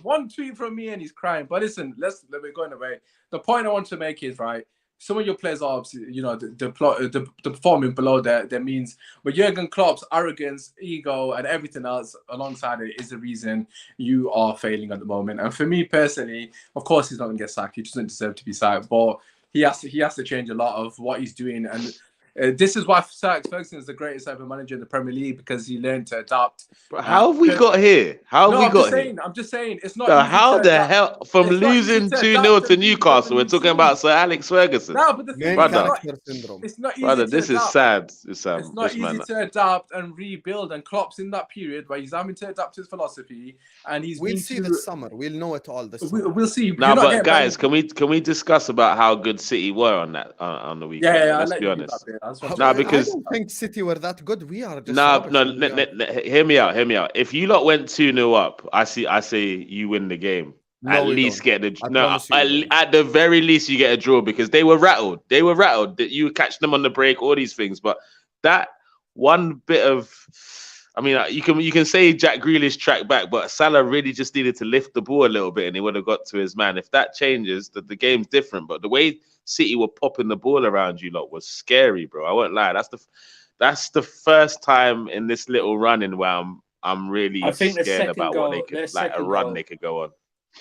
One tweet from me and he's crying. But listen, we're going away. The point I want to make is, right, some of your players are obviously, the performing below their means. But Jurgen Klopp's arrogance, ego, and everything else alongside it is the reason you are failing at the moment. And for me personally, of course, he's not going to get sacked. He doesn't deserve to be sacked. But he has to change a lot of what he's doing. And this is why Sir Alex Ferguson is the greatest ever manager in the Premier League, because he learned to adapt. But how have we got here? How have we got here? I'm just saying, it's not. So easy how to the adapt. hell, from It's not easy losing to 2-0 adapt to and be Newcastle, we're the talking team. about Sir Alex Ferguson? No, but the thing Main is, character syndrome. it's not easy Brother, to this is adapt. sad. It's not easy to adapt and rebuild. And Klopp's in that period where he's having to adapt his philosophy, and We'll see this summer. We'll know it all this summer. We'll see. No, You're not but getting guys, banned. can we discuss about how good City were on that on the weekend? Yeah, Let's I'll be let you do honest. that bit. That's what No, I'm saying. because- I don't think City were that good. We are just No, rubbish no. when we are. Hear me out. If you lot went 2-0 up, I say you win the game. No, at we least don't. get the I no. promise you we don't. At the very least, you get a draw because they were rattled. That you catch them on the break, all these things. But that one bit of, I mean, you can say Jack Grealish tracked back, but Salah really just needed to lift the ball a little bit, and he would have got to his man. If that changes, the game's different. But the way City were popping the ball around you lot was scary, bro. I won't lie. That's the first time in this little running where I'm really I think the scared second about goal- what they could, their like a second run goal- they could go on.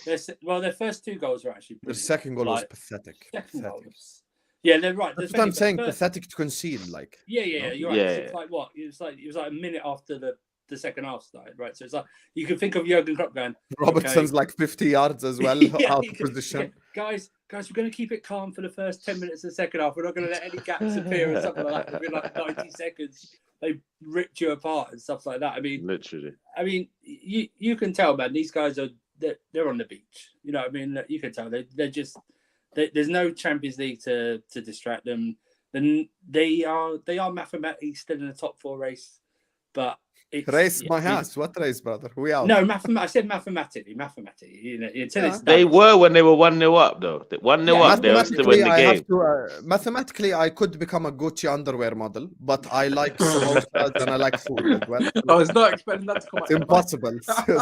Their first two goals were actually The brilliant. second goal was Like, pathetic. second goal Pathetic. was- Yeah, they're right. That's The what I'm second- saying. first- Pathetic to concede. Like, Yeah, No? you're right. Yeah. It's like what? It was like a minute after the second half started, right? So it's like you can think of Jurgen Klopp going, Robertson's like 50 yards as well Yeah, out you of can- position. guys, we're going to keep it calm for the first 10 minutes of the second half. We're not going to let any gaps appear or something like that. It'll be like 90 seconds. They ripped you apart and stuff like that. I mean, Literally. you can tell, man. These guys they're on the beach. You know what I mean? You can tell they're just there's no Champions League to distract them. Then they are mathematically still in the top 4 race, but it's Race my ass. What race, brother? We out. No, I said mathematically. You know, until it's They done. were when they were 1-0 up though. 1-0 Yeah, up, they were still in the I game. have to, mathematically, I could become a Gucci underwear model, but I like samosas and I like food as well. I was not expecting that to come out. It's impossible.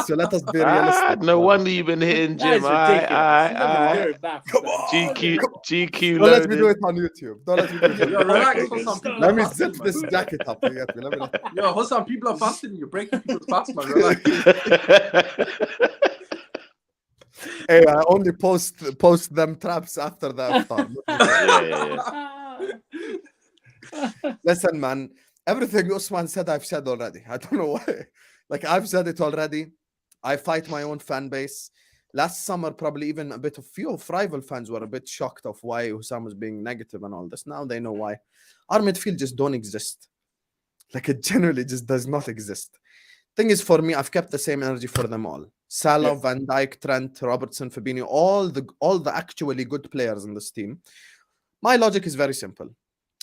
So let us be Ah, realistic. no wonder you've been hitting That is Jim. ridiculous. Aye. You're doing maths, Come man. on. GQ Don't let me do loaded. it on YouTube. Don't let me do it. Yo, on relax YouTube. for some people. Let me are zip fasting, this man. jacket up. You get me? Let me Yo, Hassan, people are fasting. You're breaking people's fast, man. Relax. Hey, I only post them traps after the iftar. Yeah. Listen, man, everything Usman said, I've said already. I don't know why. Like, I've said it already. I fight my own fan base. Last summer, probably even a few of rival fans were a bit shocked of why Hussam was being negative and all this. Now they know why. Our midfield just don't exist. Like it generally just does not exist. Thing is, for me, I've kept the same energy for them all. Salah, Van Dijk, Trent, Robertson, Fabinho, all the actually good players in this team. My logic is very simple.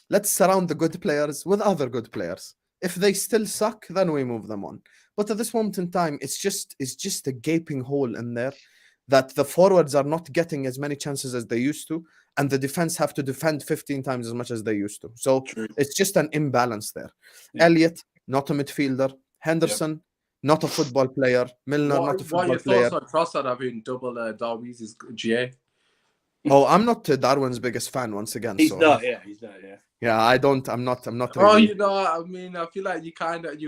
Let's surround the good players with other good players. If they still suck, then we move them on. But at this moment in time, it's just a gaping hole in there that the forwards are not getting as many chances as they used to, and the defense have to defend 15 times as much as they used to. So it's just an imbalance there. Elliot, not a midfielder. Henderson, not a football player. Milner, not a What are football your player. thoughts on Trossard having double Darwin's GA? Oh, I'm not Darwin's biggest fan once again. He's so not. Yeah. I'm not Oh, really. you know, I mean, I feel like you kind of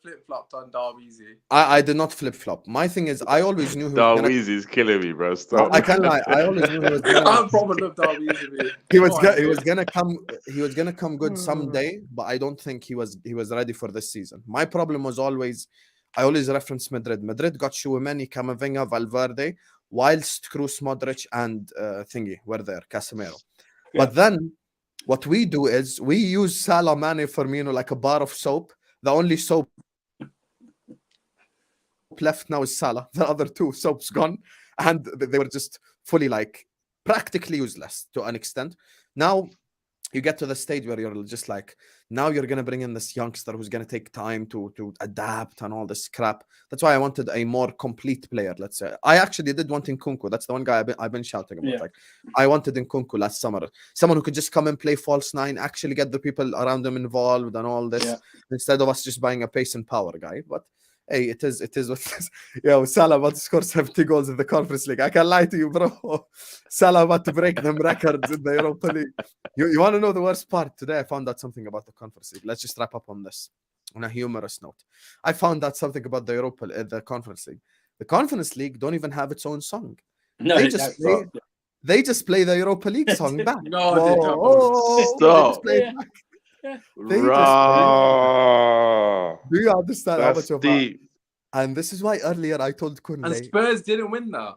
flip flopped on Darwish. I did not flip flop. My thing is, I always knew he was gonna. Darweezy's killing me, bro. Stop. I can't lie. I always knew he was gonna. I probably love Darwish. He was gonna come. He was gonna come good someday, but I don't think he was ready for this season. My problem was always, I always reference Madrid. Madrid got Tchouaméni, Camavinga, Valverde, whilst Kroos, Modric, and thingy were there, Casemiro. But then what we do is we use Salah, Mane, Firmino like a bar of soap. The only soap left now is Salah. The other two soaps gone, and they were just fully like practically useless to an extent. Now you get to the stage where you're just like, now you're gonna bring in this youngster who's gonna take time to adapt and all this crap. That's why I wanted a more complete player. Let's say I actually did want Nkunku. That's the one guy I've been shouting about. Like I wanted Nkunku last summer, someone who could just come and play false nine, actually get the people around him involved and all this, instead of us just buying a pace and power guy. But hey, it is what it is. Yeah, Salah about to score 70 goals in the Conference League. I can't lie to you, bro. Salah about to break them records in the Europa League. You want to know the worst part? Today I found out something about the Conference League. Let's just wrap up on this on a humorous note. I found out something about the Conference League. The Conference League don't even have its own song. No, they just play the Europa League song back. No, they don't. Stop. Do you understand how much of deep. And this is why earlier I told Kunle. And Spurs didn't win that.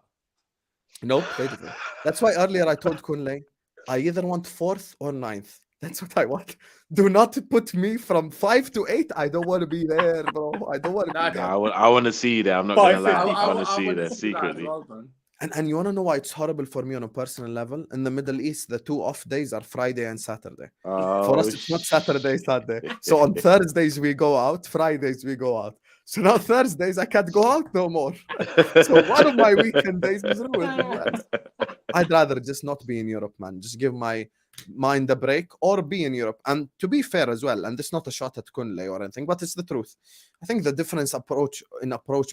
Nope, they didn't. That's why earlier I told Kunle, I either want 4th or 9th. That's what I want. Do not put me from 5 to 8. I don't want to be there, bro. I don't want to be there. I want to see you there. I'm not going to lie. I I want to see you there that secretly. as well, man. And you want to know why it's horrible for me on a personal level? In the Middle East, the 2 off days are Friday and Saturday. For us, it's not Saturday, Sunday. So on Thursdays, we go out. Fridays, we go out. So now Thursdays, I can't go out no more. So one of my weekend days was ruined. I'd rather just not be in Europe, man. Just give my mind a break or be in Europe. And to be fair as well, and this is not a shot at Kunle or anything, but it's the truth. I think the difference approach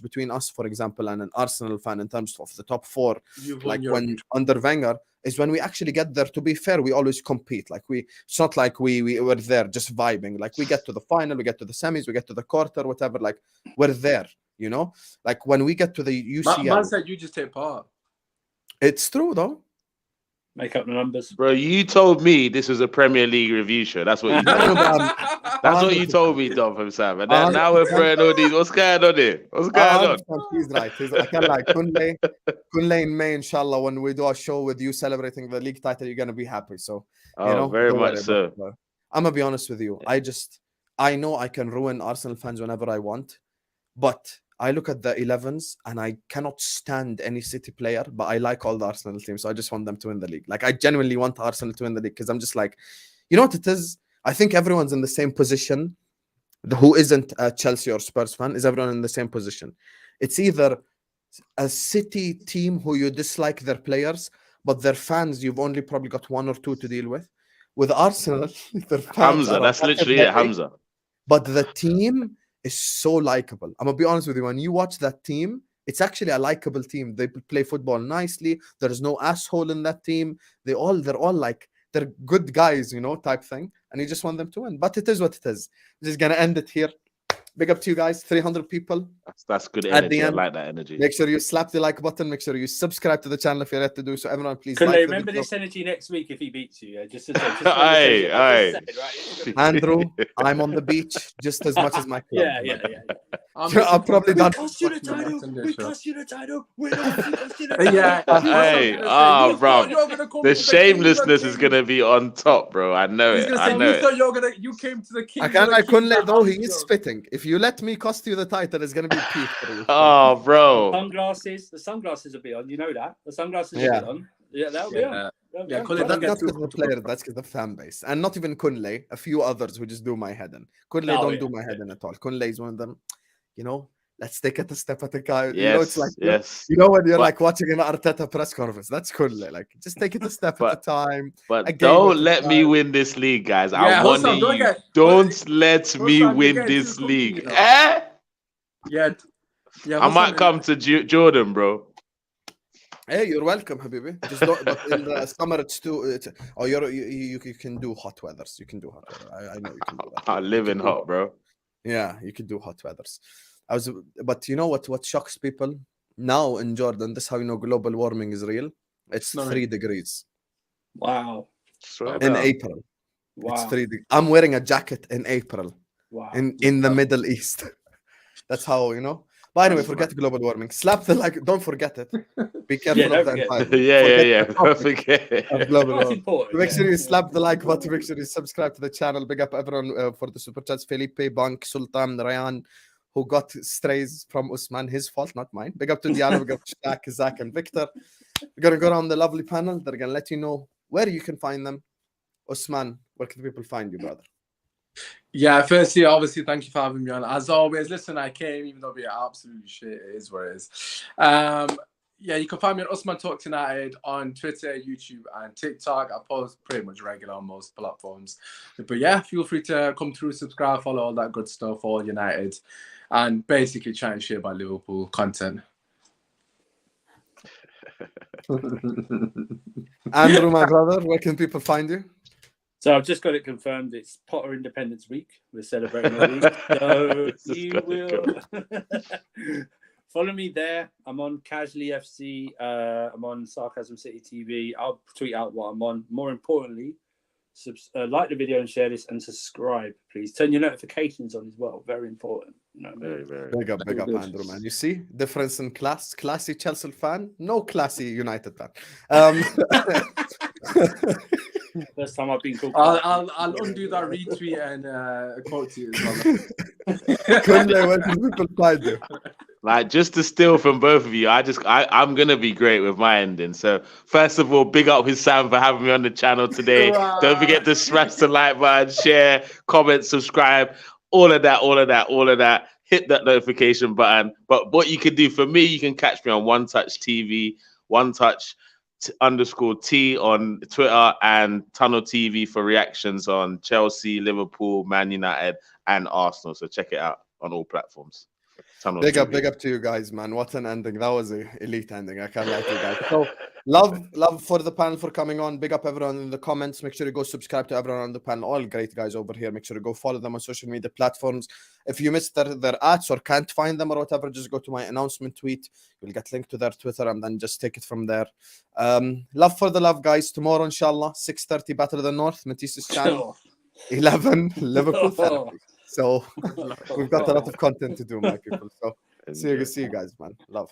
between us, for example, and an Arsenal fan in terms of the top 4, like when under Wenger, is when we actually get there. To be fair, we always compete. Like it's not like we were there just vibing. Like we get to the final, we get to the semis, we get to the quarter, whatever. Like we're there, you know. Like when we get to the UCL, Man said you just take part. It's true though. Make up the numbers, bro. You told me this was a Premier League review show. That's what you told me. That's what you told me, Dom, from Sam. And then now we're throwing all these. What's going on here? What's going on? He's right. I can't lie. Kunle in May, inshallah, when we do a show with you celebrating the league title, you're gonna be happy. So, very much so. I'm gonna be honest with you. I know I can ruin Arsenal fans whenever I want, but I look at the 11s and I cannot stand any City player, but I like all the Arsenal teams. So I just want them to win the league. Like I genuinely want Arsenal to win the league because I'm just like, you know what it is? I think everyone's in the same position. Who isn't a Chelsea or Spurs fan is everyone in the same position. It's either a City team who you dislike their players, but their fans, you've only probably got 1 or 2 to deal with. With Arsenal, their fans Hamza, that's literally it, Hamza. But the team is so likable. I'm gonna be honest with you. When you watch that team, it's actually a likable team. They play football nicely. There's no asshole in that team. They're all like they're good guys, type thing. And you just want them to win. But it is what it is. We're just gonna end it here. big up to you guys. 300 people. That's good At energy. the I end, like that energy. Make sure you slap the like button. Make sure you subscribe to the channel if you're yet to do so. Everyone, please Can like they the remember video. this energy next week if he beats you? Yeah, just Aye, aye. Andrew, I'm on the beach just as much as my club. Yeah. I'm probably done. Cost you the title. We cost you the title. We cost you the title. Yeah. Hey, bro. The shamelessness is gonna be on top, bro. I know He's it. gonna I say, know it. you came to the king. I can't like Kunle though. He is spitting. If you let me cost you the title, it's gonna be peak for you. Oh, bro. The sunglasses will be on. You know that. The sunglasses will Yeah. be on. Yeah, that'll be on. Yeah, But that's not because of the player, that's because of the fan base. And not even Kunle, a few others who just do my head in. Kunle don't do my head in at all. Kunle is one of them, let's take it a step at a time. Yes, It's like, yes. when you're But- like watching an Arteta press conference, that's Kunle. Like, just take it a step at a time. But a game don't at a let me time. win this league, guys. Yeah, I want Hossam, you. Don't let me Hossam, you're win getting this too cocky, league. you know. Eh? Yeah. I might come to Jordan, bro. Hey, you're welcome, Habibi. Just don't, but in the summer, it's too. You can do hot weathers. You can do hot weather. I know you can do that. I live in hot, bro. Yeah, you can do hot weathers. But you know what shocks people now in Jordan? This is how you know global warming is real. It's 3 degrees Wow. in April. Wow. It's 3 degrees. I'm wearing a jacket in April Wow. in the Middle East. That's how you know. But anyway, forget global warming. Slap the like. Don't forget it. Be careful of the environment. Yeah. Don't forget. Of global That's warming. important. Make sure you slap the like button. Make sure you subscribe to the channel. Big up everyone for the super chats. Felipe, Bank, Sultan, Ryan, who got strays from Usman. His fault, not mine. Big up to Diallo. Big up to Shaq, Zach, and Victor. We're going to go around the lovely panel. They're going to let you know where you can find them. Usman, where can people find you, brother? Yeah, firstly, obviously, thank you for having me on. As always, listen, I came, even though we are absolutely shit, it is what it is. Yeah, you can find me on Usman Talks United on Twitter, YouTube, and TikTok. I post pretty much regular on most platforms. But yeah, feel free to come through, subscribe, follow all that good stuff, all United, and basically try and share about Liverpool content. Andrew, my brother, where can people find you? So I've just got it confirmed. It's Potter Independence Week. We're celebrating the week. So you will follow me there. I'm on Casually FC. I'm on Sarcasm City TV. I'll tweet out what I'm on. More importantly, like the video and share this and subscribe, please. Turn your notifications on as well. Very important. You know what I mean? Very. Big up, Andrew, man. You see, difference in class. Classy Chelsea fan, no classy United fan. First time I've been called. I'll undo that retweet and quote you as well. Kunle, where can people find you? Like, just to steal from both of you, I'm gonna be great with my ending. So first of all, big up Sam for having me on the channel today. Wow. Don't forget to smash the like button, share, comment, subscribe, all of that. Hit that notification button. But what you can do for me, you can catch me on One Touch TV, _T on Twitter, and Tunnel TV for reactions on Chelsea, Liverpool, Man United, and Arsenal. So check it out on all platforms. Tunnel Big TV. up to you guys, man. What an ending. That was an elite ending. I can't lie to you guys. So love for the panel for coming on. Big up everyone in the comments. Make sure you go subscribe to everyone on the panel. All great guys over here. Make sure you go follow them on social media platforms. If you missed their ads or can't find them or whatever, just go to my announcement tweet. You'll get linked to their Twitter and then just take it from there. Love for the love, guys. Tomorrow, inshallah, 6:30 Battle of the North, Matisse's channel. 11 Liverpool therapy. So we've got a lot of content to do, my people. So see you guys, man. Love.